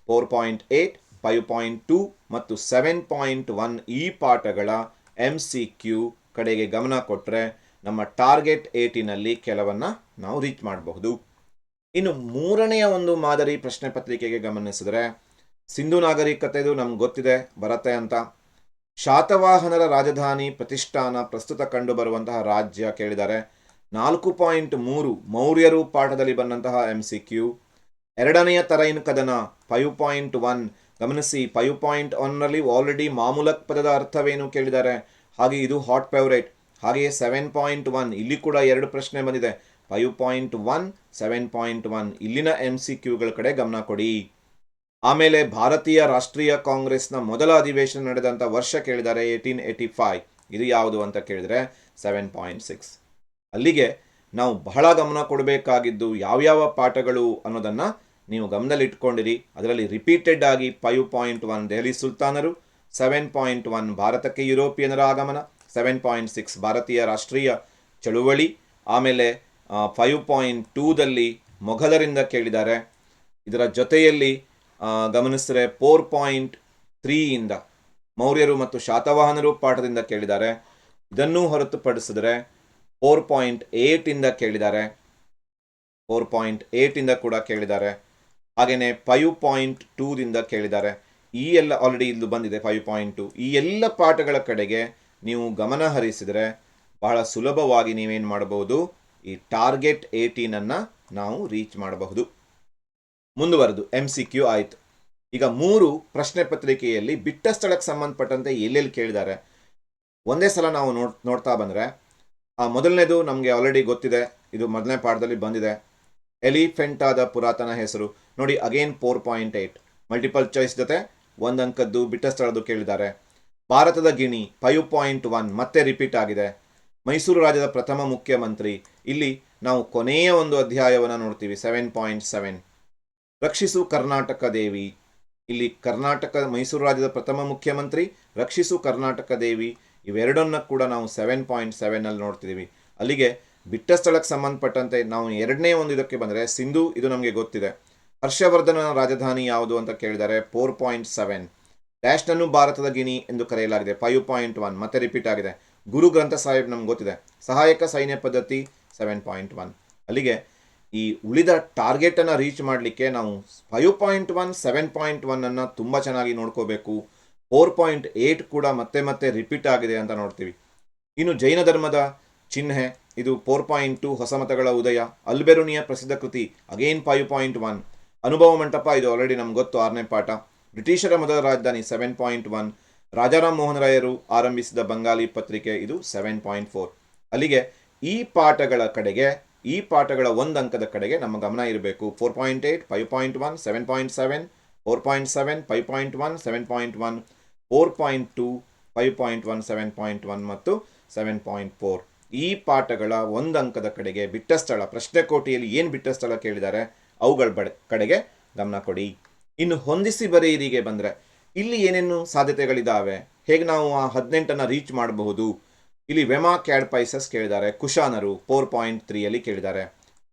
4.8, 5.2 ಮತ್ತು 7.1 ಈ ಪಾಠಗಳ MCQ ಕಡೆಗೆ ಗಮನ ಕೊಟ್ಟರೆ ನಮ್ಮ ಟಾರ್ಗೆಟ್ 18ನಲ್ಲಿ ಕೆಲವನ್ನು ನಾವು ರೀಚ್ ಮಾಡಬಹುದು. ಇನ್ನು 3ನೆಯ ಒಂದು ಮಾದರಿ ಪ್ರಶ್ನೆ ಪತ್ರಿಕೆಗೆ ಗಮನಿಸಿದ್ರೆ ಸಿಂಧು ನಾಗರಿಕತೆದು ನಮ್ಗೆ ಗೊತ್ತಿದೆ ಬರುತ್ತೆ ಅಂತ. ಶಾತವಾಹನರ ರಾಜಧಾನಿ ಪ್ರತಿಷ್ಠಾನ ಪ್ರಸ್ತುತ ಕಂಡು ಬರುವಂತಹ ರಾಜ್ಯ ಕೇಳಿದ್ದಾರೆ. 4.3 ಮೌರ್ಯರು ಪಾಠದಲ್ಲಿ ಬಂದಂತಹ MCQ. 2ನೆಯ ತರೈನ್ ಕದನ 5.1 ಗಮನಿಸಿ. 5.1ನಲ್ಲಿ ಆಲ್ರೆಡಿ ಮಾಮೂಲಕ್ ಪದದ ಅರ್ಥವೇನು ಕೇಳಿದ್ದಾರೆ, ಹಾಗೆ ಇದು ಹಾಟ್ ಫೇವರೇಟ್. ಹಾಗೆಯೇ 7.1 ಇಲ್ಲಿ ಕೂಡ 2 ಪ್ರಶ್ನೆ ಬಂದಿದೆ. 5.1, 7.1 ಇಲ್ಲಿನ MCQಗಳ ಕಡೆ ಗಮನ ಕೊಡಿ. ಆಮೇಲೆ ಭಾರತೀಯ ರಾಷ್ಟ್ರೀಯ ಕಾಂಗ್ರೆಸ್ನ ಮೊದಲ ಅಧಿವೇಶನ ನಡೆದಂಥ ವರ್ಷ ಕೇಳಿದ್ದಾರೆ 1885. ಇದು ಯಾವುದು ಅಂತ ಕೇಳಿದರೆ 7.6. ಅಲ್ಲಿಗೆ ನಾವು ಬಹಳ ಗಮನ ಕೊಡಬೇಕಾಗಿದ್ದು ಯಾವ್ಯಾವ ಪಾಠಗಳು ಅನ್ನೋದನ್ನು ನೀವು ಗಮನದಲ್ಲಿಟ್ಕೊಂಡಿರಿ. ಅದರಲ್ಲಿ ರಿಪೀಟೆಡ್ ಆಗಿ 5.1 ದೆಹಲಿ ಸುಲ್ತಾನರು, 7.1 ಭಾರತಕ್ಕೆ ಯುರೋಪಿಯನರ ಆಗಮನ, 7.6 ಭಾರತೀಯ ರಾಷ್ಟ್ರೀಯ ಚಳುವಳಿ, ಆಮೇಲೆ 5.2ದಲ್ಲಿ ಮೊಘಲರಿಂದ ಕೇಳಿದ್ದಾರೆ. ಇದರ ಜೊತೆಯಲ್ಲಿ ಗಮನಿಸಿದರೆ 4.3ಯಿಂದ ಮೌರ್ಯರು ಮತ್ತು ಶಾತವಾಹನರು ಪಾಠದಿಂದ ಕೇಳಿದ್ದಾರೆ. ಇದನ್ನೂ ಹೊರತುಪಡಿಸಿದರೆ 4.8ಇಂದ ಕೇಳಿದ್ದಾರೆ, 4.8ಇಂದ ಕೂಡ ಕೇಳಿದ್ದಾರೆ. ಹಾಗೆಯೇ 5.2ದಿಂದ ಕೇಳಿದ್ದಾರೆ. ಈ ಎಲ್ಲ ಆಲ್ರೆಡಿ ಇಲ್ಲಿ ಬಂದಿದೆ 5.2. ಈ ಎಲ್ಲ ಪಾಠಗಳ ಕಡೆಗೆ ನೀವು ಗಮನ ಹರಿಸಿದರೆ ಬಹಳ ಸುಲಭವಾಗಿ ನೀವೇನು ಮಾಡಬಹುದು, ಈ ಟಾರ್ಗೆಟ್ 18ಅನ್ನು ನಾವು ರೀಚ್ ಮಾಡಬಹುದು. ಮುಂದುವರೆದು MCQ ಆಯಿತು. ಈಗ 3 ಪ್ರಶ್ನೆ ಪತ್ರಿಕೆಯಲ್ಲಿ ಬಿಟ್ಟ ಸ್ಥಳಕ್ಕೆ ಸಂಬಂಧಪಟ್ಟಂತೆ ಎಲ್ಲೆಲ್ಲಿ ಕೇಳಿದ್ದಾರೆ ಒಂದೇ ಸಲ ನಾವು ನೋಡ್ತಾ ಬಂದರೆ, ಮೊದಲನೇದು ನಮಗೆ ಆಲ್ರೆಡಿ ಗೊತ್ತಿದೆ, ಇದು ಮೊದಲನೇ ಪಾಠದಲ್ಲಿ ಬಂದಿದೆ. ಎಲಿಫೆಂಟಾದ ಪುರಾತನ ಹೆಸರು ನೋಡಿ. ಅಗೇನ್ 4.8 ಮಲ್ಟಿಪಲ್ ಚಾಯ್ಸ್ ಜೊತೆ 1 ಅಂಕದ್ದು ಬಿಟ್ಟ ಸ್ಥಳದ್ದು ಕೇಳಿದ್ದಾರೆ. ಭಾರತದ ಗಿಣಿ 5.1 ಮತ್ತೆ ರಿಪೀಟ್ ಆಗಿದೆ. ಮೈಸೂರು ರಾಜ್ಯದ ಪ್ರಥಮ ಮುಖ್ಯಮಂತ್ರಿ, ಇಲ್ಲಿ ನಾವು ಕೊನೆಯ ಒಂದು ಅಧ್ಯಾಯವನ್ನು ನೋಡ್ತೀವಿ 7.7. ರಕ್ಷಿಸು ಕರ್ನಾಟಕ ದೇವಿ, ಇಲ್ಲಿ ಕರ್ನಾಟಕ ಮೈಸೂರು ರಾಜ್ಯದ ಪ್ರಥಮ ಮುಖ್ಯಮಂತ್ರಿ, ರಕ್ಷಿಸು ಕರ್ನಾಟಕ ದೇವಿ ಇವೆರಡನ್ನ ಕೂಡ ನಾವು 7.7ನಲ್ಲಿ ನೋಡ್ತಿದ್ದೀವಿ. ಅಲ್ಲಿಗೆ ಬಿಟ್ಟ ಸ್ಥಳಕ್ಕೆ ಸಂಬಂಧಪಟ್ಟಂತೆ ನಾವು 2ನೇ ಒಂದು ಇದಕ್ಕೆ ಬಂದರೆ ಸಿಂಧು, ಇದು ನಮಗೆ ಗೊತ್ತಿದೆ. ಹರ್ಷವರ್ಧನನ ರಾಜಧಾನಿ ಯಾವುದು ಅಂತ ಕೇಳಿದರೆ 4.7. ಡ್ಯಾಶ್ನನ್ನು ಭಾರತದ ಗಿಣಿ ಎಂದು ಕರೆಯಲಾಗಿದೆ 5.1. ಮತ್ತೆ ರಿಪೀಟ್ ಆಗಿದೆ. ಗುರು ಗ್ರಂಥ ಸಾಹಿಬ್ ನಮ್ಗೆ ಗೊತ್ತಿದೆ. ಸಹಾಯಕ ಸೈನ್ಯ ಪದ್ಧತಿ 7.1. ಅಲ್ಲಿಗೆ ಈ ಉಳಿದ ಟಾರ್ಗೆಟನ್ನು ರೀಚ್ ಮಾಡಲಿಕ್ಕೆ ನಾವು 5.1 7.1 ತುಂಬ ಚೆನ್ನಾಗಿ ನೋಡ್ಕೋಬೇಕು. 4.8 ಕೂಡ ಮತ್ತೆ ಮತ್ತೆ ರಿಪೀಟ್ ಆಗಿದೆ ಅಂತ ನೋಡ್ತೀವಿ. ಇನ್ನು ಜೈನ ಧರ್ಮದ ಚಿಹ್ನೆ ಇದು 4.2. ಹೊಸ ಮತಗಳ ಉದಯ ಅಲ್ಬೆರುನಿಯ ಪ್ರಸಿದ್ಧ ಕೃತಿ ಅಗೇನ್ 5.1. ಅನುಭವ ಮಂಟಪ ಇದು ಆಲ್ರೆಡಿ ನಮ್ಗೆ ಗೊತ್ತು, 6ನೇ ಪಾಠ. ಬ್ರಿಟಿಷರ ಮೊದಲ ರಾಜಧಾನಿ 7.1. ರಾಜಾರಾಮ್ ಮೋಹನ್ ರಾಯರು ಆರಂಭಿಸಿದ ಬಂಗಾಲಿ ಪತ್ರಿಕೆ ಇದು 7.4. ಅಲ್ಲಿಗೆ ಈ ಪಾಠಗಳ ಒಂದು ಅಂಕದ ಕಡೆಗೆ ನಮ್ಮ ಗಮನ ಇರಬೇಕು. 4.8 5.1 7.7 4.7 5.1 7.1 4.2 5.1 7.1 ಮತ್ತು 7.4. ಈ ಪಾಠಗಳ ಒಂದು ಅಂಕದ ಕಡೆಗೆ ಬಿಟ್ಟ ಸ್ಥಳ, ಪ್ರಶ್ನೆ ಕೋಟಿಯಲ್ಲಿ ಏನು ಬಿಟ್ಟ ಸ್ಥಳ ಕೇಳಿದ್ದಾರೆ ಅವುಗಳ ಕಡೆಗೆ ಗಮನ ಕೊಡಿ. ಇನ್ನು ಹೊಂದಿಸಿ ಬರೆಯಿರಿಗೆ ಬಂದರೆ ಇಲ್ಲಿ ಏನೇನು ಸಾಧ್ಯತೆಗಳಿದ್ದಾವೆ, ಹೇಗೆ ನಾವು ಆ 18 ರೀಚ್ ಮಾಡಬಹುದು. ಇಲ್ಲಿ ವೆಮಾ ಕ್ಯಾಡ್ಪೈಸಸ್ ಕೇಳಿದ್ದಾರೆ. ಕುಶಾನರು 4.3 ಕೇಳಿದ್ದಾರೆ.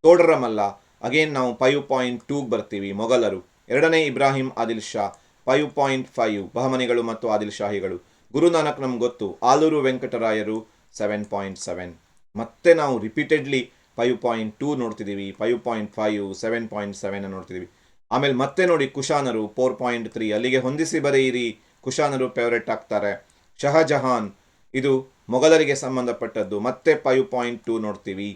ತೋಡರಮಲ್ಲ ಅಗೇನ್ ನಾವು 5.2 ಬರ್ತೀವಿ. ಮೊಘಲರು. ಎರಡನೇ ಇಬ್ರಾಹಿಂ ಆದಿಲ್ ಶಾ 5.5. ಬಹಮನಿಗಳು ಮತ್ತು ಆದಿಲ್ ಶಾಹಿಗಳು. ಗುರುನಾನಕ್ ನಮ್ಗೆ ಗೊತ್ತು. ಆಲೂರು ವೆಂಕಟರಾಯರು 7.7. ಮತ್ತೆ ನಾವು ರಿಪೀಟೆಡ್ಲಿ 5.2 ನೋಡ್ತಿದ್ದೀವಿ, 5.5 7.7 ನೋಡ್ತಿದ್ದೀವಿ. ಆಮೇಲೆ ಮತ್ತೆ ನೋಡಿ ಕುಶಾನರು 4.3. ಅಲ್ಲಿಗೆ ಹೊಂದಿಸಿ ಬರೆಯಿರಿ, ಕುಶಾನರು ಫೇವರೆಟ್ ಆಗ್ತಾರೆ. ಶಹಜಹಾನ್ ಇದು ಮೊಘಲರಿಗೆ ಸಂಬಂಧಪಟ್ಟದ್ದು, ಮತ್ತೆ 5.2 ನೋಡ್ತೀವಿ.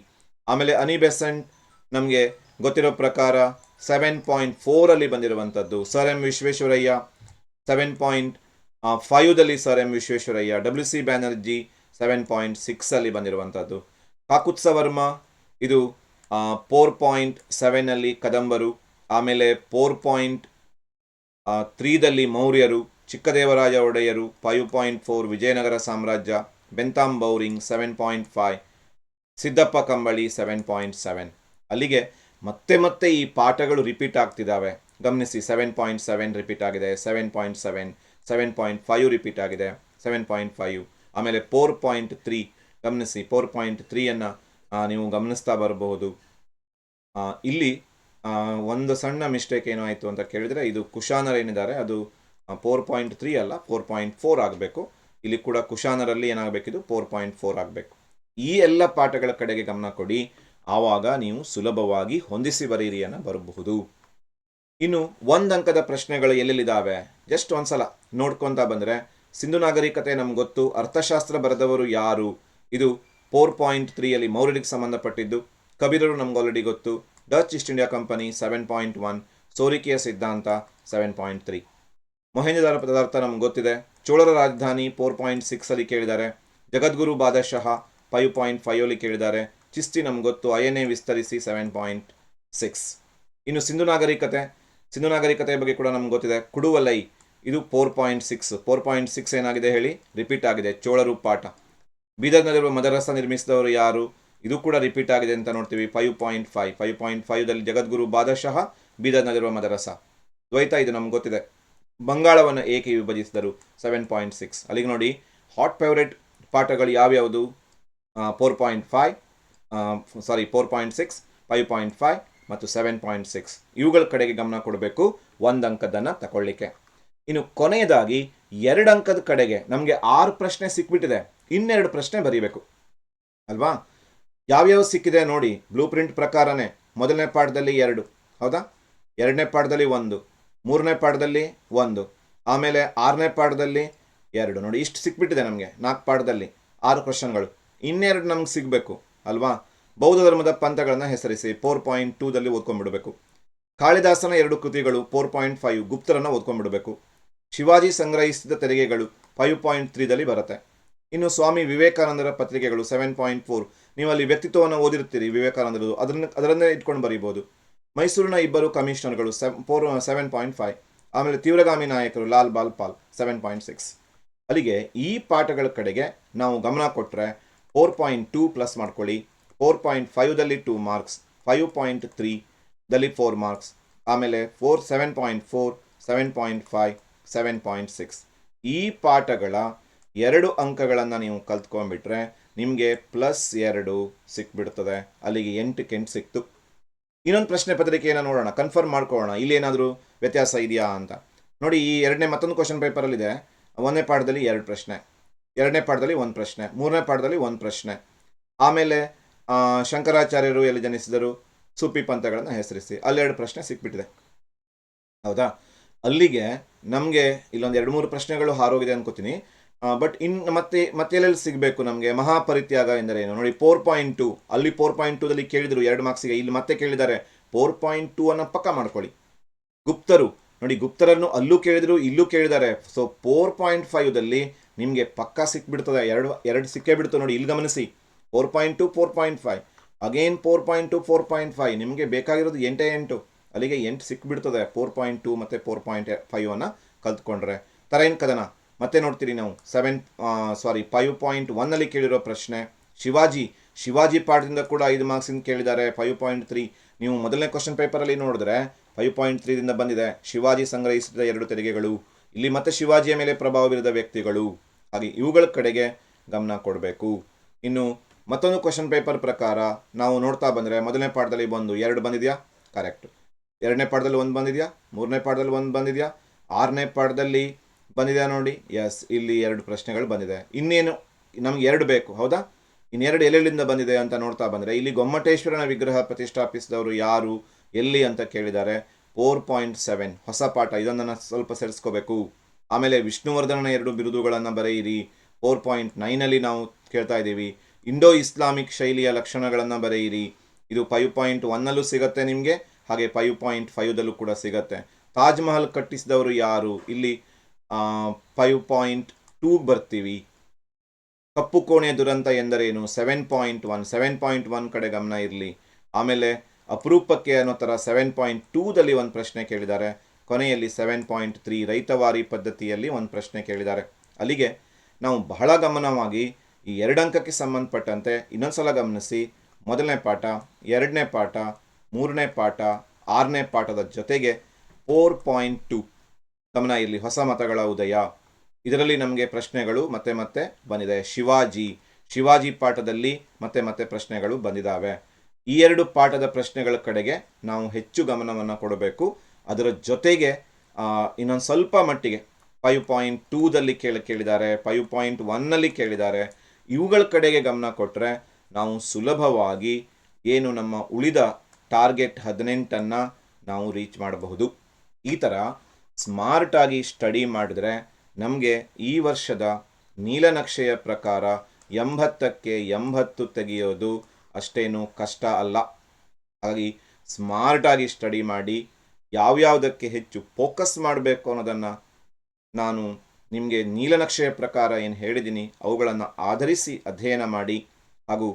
ಆಮೇಲೆ ಅನಿ ಬೆಸೆಂಟ್ ನಮಗೆ ಗೊತ್ತಿರೋ ಪ್ರಕಾರ 7.4 ಬಂದಿರುವಂಥದ್ದು. Sir M Visvesvaraya 7.5 sir M Visvesvaraya. WC Banerjee 7.6 ಬಂದಿರುವಂಥದ್ದು. ಕಾಕುತ್ಸವರ್ಮ ಇದು 4.7 ಕದಂಬರು. ಆಮೇಲೆ 4.3 ಮೌರ್ಯರು. ಚಿಕ್ಕದೇವರಾಯ ಒಡೆಯರು 5.4. ವಿಜಯನಗರ ಸಾಮ್ರಾಜ್ಯ. ಬೆಂತಾಂ ಬೌರಿಂಗ್ 7.5. ಸಿದ್ದಪ್ಪ ಕಂಬಳಿ 7.7. ಅಲ್ಲಿಗೆ ಮತ್ತೆ ಮತ್ತೆ ಈ ಪಾಠಗಳು ರಿಪೀಟ್ ಆಗ್ತಿದ್ದಾವೆ. ಗಮನಿಸಿ, 7.7 ರಿಪೀಟ್ ಆಗಿದೆ, 7.7 7.5 ರಿಪೀಟ್ ಆಗಿದೆ, 7.5. ಆಮೇಲೆ 4.3 ಗಮನಿಸಿ, 4.3 ನೀವು ಗಮನಿಸ್ತಾ ಬರಬಹುದು. ಇಲ್ಲಿ ಒಂದು ಸಣ್ಣ ಮಿಸ್ಟೇಕ್ ಏನೋ ಆಯಿತು ಅಂತ ಕೇಳಿದರೆ, ಇದು ಕುಶಾನರೇನಿದ್ದಾರೆ ಅದು 4.3 ಅಲ್ಲ 4.4 ಆಗಬೇಕು. ಇಲ್ಲಿ ಕೂಡ ಕುಶಾನರಲ್ಲಿ ಏನಾಗಬೇಕಿದು 4.4 ಆಗಬೇಕು. ಈ ಎಲ್ಲ ಪಾಠಗಳ ಕಡೆಗೆ ಗಮನ ಕೊಡಿ, ಆವಾಗ ನೀವು ಸುಲಭವಾಗಿ ಹೊಂದಿಸಿ ಬರೀರಿಯನ್ನು ಬರಬಹುದು. ಇನ್ನು ಒಂದು ಅಂಕದ ಪ್ರಶ್ನೆಗಳು ಎಲ್ಲೆಲ್ಲಿದ್ದಾವೆ ಜಸ್ಟ್ ಒಂದ್ಸಲ ನೋಡ್ಕೊತಾ ಬಂದರೆ, ಸಿಂಧು ನಾಗರಿಕತೆ ನಮ್ಗೆ ಗೊತ್ತು. ಅರ್ಥಶಾಸ್ತ್ರ ಬರೆದವರು ಯಾರು, ಇದು 4.3 ಮೌರ್ಯರಿಗೆ ಸಂಬಂಧಪಟ್ಟಿದ್ದು. ಕಬೀರರು ನಮ್ಗೆ ಆಲ್ರೆಡಿ ಗೊತ್ತು. Dutch East India company 7.1. ಸೋರಿಕೆಯ ಸಿದ್ಧಾಂತ 7.3. ಮೊಹೆಂಜೊದಾರ ಪದಾರ್ಥ ನಮ್ಗೆ ಗೊತ್ತಿದೆ. ಚೋಳರ ರಾಜಧಾನಿ 4.6 ಕೇಳಿದ್ದಾರೆ. ಜಗದ್ಗುರು ಬಾದಶಾಹ 5.5 ಕೇಳಿದ್ದಾರೆ. ಚಿಸ್ತಿ ನಮ್ಗೆ ಗೊತ್ತು. INA ವಿಸ್ತರಿಸಿ 7.6. ಇನ್ನು ಸಿಂಧು ನಾಗರಿಕತೆಯ ಬಗ್ಗೆ ಕೂಡ ನಮ್ಗೆ ಗೊತ್ತಿದೆ. ಕುಡುವಲೈ ಇದು 4.6. 4.6 ಏನಾಗಿದೆ ಹೇಳಿ, ರಿಪೀಟ್ ಆಗಿದೆ. ಚೋಳರು ಪಾಠ. ಬೀದರ್ನಲ್ಲಿರುವ ಮದರಸ ನಿರ್ಮಿಸಿದವರು ಯಾರು, ಇದು ಕೂಡ ರಿಪೀಟ್ ಆಗಿದೆ ಅಂತ ನೋಡ್ತೀವಿ. 5.5. 5.5 ಜಗದ್ಗುರು ಬಾದಶಾಹ, ಬೀದರ್ನಲ್ಲಿರುವ ಮದರಸ. ದ್ವೈತ ಇದು ನಮ್ಗೆ ಗೊತ್ತಿದೆ. ಬಂಗಾಳವನ್ನು ಏಕೆ ವಿಭಜಿಸಿದರು 7.6. ಅಲ್ಲಿಗೆ ನೋಡಿ, ಹಾಟ್ ಫೇವರೇಟ್ ಪಾಠಗಳು ಯಾವ್ಯಾವುದು 4.5 4.6 5.5 ಮತ್ತು 7.6. ಇವುಗಳ ಕಡೆಗೆ ಗಮನ ಕೊಡಬೇಕು ಒಂದು ಅಂಕದನ್ನು ತಗೊಳ್ಳಿಕ್ಕೆ. ಇನ್ನು ಕೊನೆಯದಾಗಿ 2 ಅಂಕದ ಕಡೆಗೆ ನಮಗೆ 6 ಪ್ರಶ್ನೆ ಸಿಕ್ಬಿಟ್ಟಿದೆ. 2 ಪ್ರಶ್ನೆ ಬರೀಬೇಕು ಅಲ್ವಾ. ಯಾವ್ಯಾವ ಸಿಕ್ಕಿದೆ ನೋಡಿ, ಬ್ಲೂ ಪ್ರಿಂಟ್ ಪ್ರಕಾರನೇ. ಮೊದಲನೇ ಪಾಠದಲ್ಲಿ 2, ಹೌದಾ. ಎರಡನೇ ಪಾಠದಲ್ಲಿ 1, ಮೂರನೇ ಪಾಠದಲ್ಲಿ 1, ಆಮೇಲೆ 6ನೇ ಪಾಠದಲ್ಲಿ 2. ನೋಡಿ, ಇಷ್ಟು ಸಿಕ್ಬಿಟ್ಟಿದೆ ನಮಗೆ 4 ಪಾಠದಲ್ಲಿ 6 ಕ್ವಶನ್ಗಳು. 2 ನಮ್ಗೆ ಸಿಗಬೇಕು ಅಲ್ವಾ. ಬೌದ್ಧ ಧರ್ಮದ ಪಂಥಗಳನ್ನು ಹೆಸರಿಸಿ 4.2 ಓದ್ಕೊಂಡ್ಬಿಡ್ಬೇಕು. ಕಾಳಿದಾಸನ 2 ಕೃತಿಗಳು 4.5 ಗುಪ್ತರನ್ನು ಓದ್ಕೊಂಡ್ಬಿಡ್ಬೇಕು. ಶಿವಾಜಿ ಸಂಗ್ರಹಿಸಿದ ತೆರಿಗೆಗಳು 5.3 ಬರುತ್ತೆ. ಇನ್ನು ಸ್ವಾಮಿ ವಿವೇಕಾನಂದರ ಪತ್ರಿಕೆಗಳು 7.4. ನೀವು ಅಲ್ಲಿ ವ್ಯಕ್ತಿತ್ವವನ್ನು ಓದಿರ್ತೀರಿ ವಿವೇಕಾನಂದರು, ಅದರನ್ನೇ ಇಟ್ಕೊಂಡು ಬರೀಬೋದು. ಮೈಸೂರಿನ 2 ಕಮಿಷನರ್ಗಳು 7.5. ಆಮೇಲೆ ತೀವ್ರಗಾಮಿ ನಾಯಕರು ಲಾಲ್ ಬಾಲ್ ಪಾಲ್ 7.6. ಅಲ್ಲಿಗೆ ಈ ಪಾಠಗಳ ಕಡೆಗೆ ನಾವು ಗಮನ ಕೊಟ್ಟರೆ 4.2 ಪ್ಲಸ್ ಮಾಡ್ಕೊಳ್ಳಿ. 4.5 2 ಮಾರ್ಕ್ಸ್, 5.3 4 ಮಾರ್ಕ್ಸ್, ಆಮೇಲೆ 7.4 7.5 7.6. ಈ ಪಾಠಗಳ 2 ಅಂಕಗಳನ್ನು ನೀವು ಕಲ್ತ್ಕೊಂಡ್ಬಿಟ್ರೆ ನಿಮಗೆ +2 ಸಿಕ್ಬಿಡ್ತದೆ. ಅಲ್ಲಿಗೆ 8 ಸಿಕ್ತು. ಇನ್ನೊಂದು ಪ್ರಶ್ನೆ ಪತ್ರಿಕೆಯನ್ನು ನೋಡೋಣ, ಕನ್ಫರ್ಮ್ ಮಾಡ್ಕೊಳ್ಳೋಣ ಇಲ್ಲೇನಾದರೂ ವ್ಯತ್ಯಾಸ ಇದೆಯಾ ಅಂತ. ನೋಡಿ, ಈ ಮತ್ತೊಂದು ಕ್ವಶನ್ ಪೇಪರಲ್ಲಿದೆ. 1ನೇ ಪಾಠದಲ್ಲಿ 2 ಪ್ರಶ್ನೆ, 2ನೇ ಪಾಠದಲ್ಲಿ 1 ಪ್ರಶ್ನೆ, 3ನೇ ಪಾಠದಲ್ಲಿ 1 ಪ್ರಶ್ನೆ. ಆಮೇಲೆ ಶಂಕರಾಚಾರ್ಯರು ಎಲ್ಲಿ ಜನಿಸಿದರು, ಸೂಫಿ ಪಂಥಗಳನ್ನು ಹೆಸರಿಸಿ, ಅಲ್ಲಿ 2 ಪ್ರಶ್ನೆ ಸಿಕ್ಬಿಟ್ಟಿದೆ. ಹೌದಾ? ಅಲ್ಲಿಗೆ ನಮಗೆ ಇಲ್ಲೊಂದು 2-3 ಪ್ರಶ್ನೆಗಳು ಹಾರೋಗಿದೆ ಅನ್ಕೋತೀನಿ. ಬಟ್ ಇನ್ನು ಮತ್ತೆ ಎಲ್ಲೆಲ್ಲಿ ಸಿಗಬೇಕು ನಮಗೆ? ಮಹಾಪರಿತ್ಯಾಗ ಎಂದರೆ ಏನು? ನೋಡಿ, 4.2 ಅಲ್ಲಿ 4.2ದಲ್ಲಿ ಕೇಳಿದರು 2 ಮಾರ್ಕ್ಸಿಗೆ, ಇಲ್ಲಿ ಮತ್ತೆ ಕೇಳಿದ್ದಾರೆ 4.2 ಅನ್ನು ಪಕ್ಕ ಮಾಡ್ಕೊಳ್ಳಿ. ಗುಪ್ತರು ನೋಡಿ, ಗುಪ್ತರನ್ನು ಅಲ್ಲೂ ಕೇಳಿದರು, ಇಲ್ಲೂ ಕೇಳಿದ್ದಾರೆ. ಸೊ 4.5ದಲ್ಲಿ ನಿಮಗೆ ಪಕ್ಕ ಸಿಕ್ಬಿಡ್ತದೆ. ಎರಡು ಸಿಕ್ಕೇ ಬಿಡ್ತು ನೋಡಿ, ಇಲ್ಲಿ ಗಮನಿಸಿ. 4.2 4.5 ಅಗೇನ್ 4.2 4.5 ನಿಮಗೆ ಬೇಕಾಗಿರೋದು 8 ಅಲ್ಲಿಗೆ 8 ಸಿಕ್ಬಿಡ್ತದೆ. 4.2 ಮತ್ತು 4.5 ಅನ್ನು ಕಲ್ತ್ಕೊಂಡ್ರೆ ತರೇನ್ ಕದನ ಮತ್ತೆ ನೋಡ್ತೀರಿ ನಾವು. 5.1ನಲ್ಲಿ ಕೇಳಿರೋ ಪ್ರಶ್ನೆ ಶಿವಾಜಿ ಪಾಠದಿಂದ ಕೂಡ 5 ಮಾರ್ಕ್ಸಿಂದ ಕೇಳಿದ್ದಾರೆ. 5.3 ನೀವು ಮೊದಲನೇ ಕ್ವಶನ್ ಪೇಪರಲ್ಲಿ ನೋಡಿದ್ರೆ 5.3ದಿಂದ ಬಂದಿದೆ. ಶಿವಾಜಿ ಸಂಗ್ರಹಿಸಿದ 2 ತೆರಿಗೆಗಳು, ಇಲ್ಲಿ ಮತ್ತೆ ಶಿವಾಜಿಯ ಮೇಲೆ ಪ್ರಭಾವ ಬೀರಿದ ವ್ಯಕ್ತಿಗಳು, ಹಾಗೆ ಇವುಗಳ ಕಡೆಗೆ ಗಮನ ಕೊಡಬೇಕು. ಇನ್ನು ಮತ್ತೊಂದು ಕ್ವಶನ್ ಪೇಪರ್ ಪ್ರಕಾರ ನಾವು ನೋಡ್ತಾ ಬಂದರೆ ಮೊದಲನೇ ಪಾಠದಲ್ಲಿ 2 ಬಂದಿದೆಯಾ? ಕರೆಕ್ಟ್. 2ನೇ ಪಾಠದಲ್ಲಿ 1 ಬಂದಿದೆಯಾ? 3ನೇ ಪಾಠದಲ್ಲಿ 1 ಬಂದಿದೆಯಾ? 6ನೇ ಪಾಠದಲ್ಲಿ ಬಂದಿದೆಯಾ? ನೋಡಿ, ಎಸ್, ಇಲ್ಲಿ 2 ಪ್ರಶ್ನೆಗಳು ಬಂದಿದೆ. ಇನ್ನೇನು ನಮ್ಗೆ 2 ಬೇಕು, ಹೌದಾ? ಇನ್ನೆರಡು ಎಲ್ಲೆಲ್ಲಿಂದ ಬಂದಿದೆ ಅಂತ ನೋಡ್ತಾ ಬಂದರೆ ಇಲ್ಲಿ ಗೊಮ್ಮಟೇಶ್ವರನ ವಿಗ್ರಹ ಪ್ರತಿಷ್ಠಾಪಿಸಿದವರು ಯಾರು, ಎಲ್ಲಿ ಅಂತ ಕೇಳಿದ್ದಾರೆ. 4.7 ಹೊಸ ಪಾಠ, ಇದನ್ನು ಸ್ವಲ್ಪ ಸೇರಿಸ್ಕೋಬೇಕು. ಆಮೇಲೆ ವಿಷ್ಣುವರ್ಧನನ 2 ಬಿರುದುಗಳನ್ನು ಬರೆಯಿರಿ. 4.9ನಲ್ಲಿ ನಾವು ಕೇಳ್ತಾ ಇದ್ದೀವಿ. ಇಂಡೋ ಇಸ್ಲಾಮಿಕ್ ಶೈಲಿಯ ಲಕ್ಷಣಗಳನ್ನು ಬರೆಯಿರಿ. ಇದು 5.1ನಲ್ಲೂ ಸಿಗುತ್ತೆ ನಿಮಗೆ, ಹಾಗೆ 5.5ದಲ್ಲೂ ಕೂಡ ಸಿಗುತ್ತೆ. ತಾಜ್ ಮಹಲ್ ಕಟ್ಟಿಸಿದವರು ಯಾರು, ಇಲ್ಲಿ 5.2 ಬರ್ತೀವಿ. ಕಪ್ಪು ಕೋಣೆಯ ದುರಂತ ಎಂದರೇನು, 7.1 ಕಡೆ ಗಮನ ಇರಲಿ. ಆಮೇಲೆ ಅಪರೂಪಕ್ಕೆ ಅನ್ನೋ ಥರ 7.2ದಲ್ಲಿ 1 ಪ್ರಶ್ನೆ ಕೇಳಿದ್ದಾರೆ. ಕೊನೆಯಲ್ಲಿ 7.3 ರೈತವಾರಿ ಪದ್ಧತಿಯಲ್ಲಿ 1 ಪ್ರಶ್ನೆ ಕೇಳಿದ್ದಾರೆ. ಅಲ್ಲಿಗೆ ನಾವು ಬಹಳ ಗಮನವಾಗಿ ಈ 2 ಅಂಕಕ್ಕೆ ಸಂಬಂಧಪಟ್ಟಂತೆ ಇನ್ನೊಂದ್ಸಲ ಗಮನಿಸಿ. ಮೊದಲನೇ ಪಾಠ, 2ನೇ ಪಾಠ, 3ನೇ ಪಾಠ, 6ನೇ ಪಾಠದ ಜೊತೆಗೆ 4.2 ಗಮನ ಇರಲಿ. ಹೊಸ ಮತಗಳ ಉದಯ, ಇದರಲ್ಲಿ ನಮಗೆ ಪ್ರಶ್ನೆಗಳು ಮತ್ತೆ ಬಂದಿದೆ. ಶಿವಾಜಿ ಪಾಠದಲ್ಲಿ ಮತ್ತೆ ಪ್ರಶ್ನೆಗಳು ಬಂದಿದ್ದಾವೆ. ಈ 2 ಪಾಠದ ಪ್ರಶ್ನೆಗಳ ಕಡೆಗೆ ನಾವು ಹೆಚ್ಚು ಗಮನವನ್ನು ಕೊಡಬೇಕು. ಅದರ ಜೊತೆಗೆ ಇನ್ನೊಂದು ಸ್ವಲ್ಪ ಮಟ್ಟಿಗೆ 5.2ದಲ್ಲಿ ಕೇಳಿದ್ದಾರೆ, 5.1ನಲ್ಲಿ ಕೇಳಿದ್ದಾರೆ. ಇವುಗಳ ಕಡೆಗೆ ಗಮನ ಕೊಟ್ಟರೆ ನಾವು ಸುಲಭವಾಗಿ ಏನು ನಮ್ಮ ಉಳಿದ ಟಾರ್ಗೆಟ್ 18ಅನ್ನು ನಾವು ರೀಚ್ ಮಾಡಬಹುದು. ಈ ಥರ ಸ್ಮಾರ್ಟಾಗಿ ಸ್ಟಡಿ ಮಾಡಿದ್ರೆ ನಮಗೆ ಈ ವರ್ಷದ ನೀಲನಕ್ಷೆಯ ಪ್ರಕಾರ 80ಕ್ಕೆ 80 ತೆಗೆಯೋದು ಅಷ್ಟೇನು ಕಷ್ಟ ಅಲ್ಲ. ಹಾಗಾಗಿ ಸ್ಮಾರ್ಟಾಗಿ ಸ್ಟಡಿ ಮಾಡಿ ಯಾವ್ಯಾವುದಕ್ಕೆ ಹೆಚ್ಚು ಫೋಕಸ್ ಮಾಡಬೇಕು ಅನ್ನೋದನ್ನು ನಾನು ನಿಮಗೆ ನೀಲನಕ್ಷೆಯ ಪ್ರಕಾರ ಏನು ಹೇಳಿದ್ದೀನಿ ಅವುಗಳನ್ನು ಆಧರಿಸಿ ಅಧ್ಯಯನ ಮಾಡಿ. ಹಾಗೂ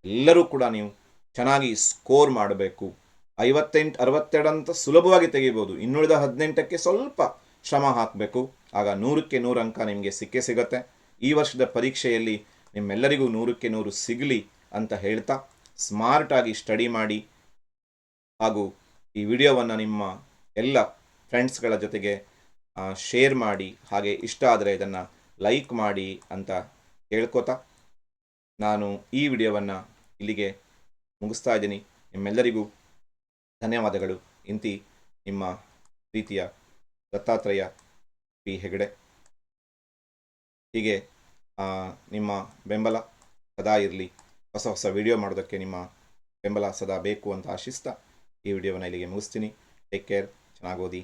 ಎಲ್ಲರೂ ಕೂಡ ನೀವು ಚೆನ್ನಾಗಿ ಸ್ಕೋರ್ ಮಾಡಬೇಕು. 58 62 ಅಂತ ಸುಲಭವಾಗಿ ತೆಗಿಬೋದು. ಇನ್ನುಳಿದ 18ಕ್ಕೆ ಸ್ವಲ್ಪ ಶ್ರಮ ಹಾಕಬೇಕು. ಆಗ 100ಕ್ಕೆ 100 ಅಂಕ ನಿಮಗೆ ಸಿಗುತ್ತೆ. ಈ ವರ್ಷದ ಪರೀಕ್ಷೆಯಲ್ಲಿ ನಿಮ್ಮೆಲ್ಲರಿಗೂ 100ಕ್ಕೆ 100 ಸಿಗಲಿ ಅಂತ ಹೇಳ್ತಾ ಸ್ಮಾರ್ಟಾಗಿ ಸ್ಟಡಿ ಮಾಡಿ. ಹಾಗೂ ಈ ವಿಡಿಯೋವನ್ನು ನಿಮ್ಮ ಎಲ್ಲ ಫ್ರೆಂಡ್ಸ್ಗಳ ಜೊತೆಗೆ ಶೇರ್ ಮಾಡಿ, ಹಾಗೆ ಇಷ್ಟ ಆದರೆ ಇದನ್ನು ಲೈಕ್ ಮಾಡಿ ಅಂತ ಹೇಳ್ಕೋತಾ ನಾನು ಈ ವಿಡಿಯೋವನ್ನು ಇಲ್ಲಿಗೆ ಮುಗಿಸ್ತಾ ಇದ್ದೀನಿ. ನಿಮ್ಮೆಲ್ಲರಿಗೂ ಧನ್ಯವಾದಗಳು. ಇಂತಿ ನಿಮ್ಮ ಪ್ರೀತಿಯ ದತ್ತಾತ್ರೇಯ ಪಿ ಹೆಗಡೆ. ಹೀಗೆ ನಿಮ್ಮ ಬೆಂಬಲ ಸದಾ ಇರಲಿ. ಹೊಸ ವಿಡಿಯೋ ಮಾಡೋದಕ್ಕೆ ನಿಮ್ಮ ಬೆಂಬಲ ಸದಾ ಬೇಕು ಅಂತ ಆಶಿಸ್ತಾ ಈ ವಿಡಿಯೋವನ್ನು ಇಲ್ಲಿಗೆ ಮುಗಿಸ್ತೀನಿ. ಟೇಕ್ ಕೇರ್, ಚೆನ್ನಾಗಿ ಓದಿ.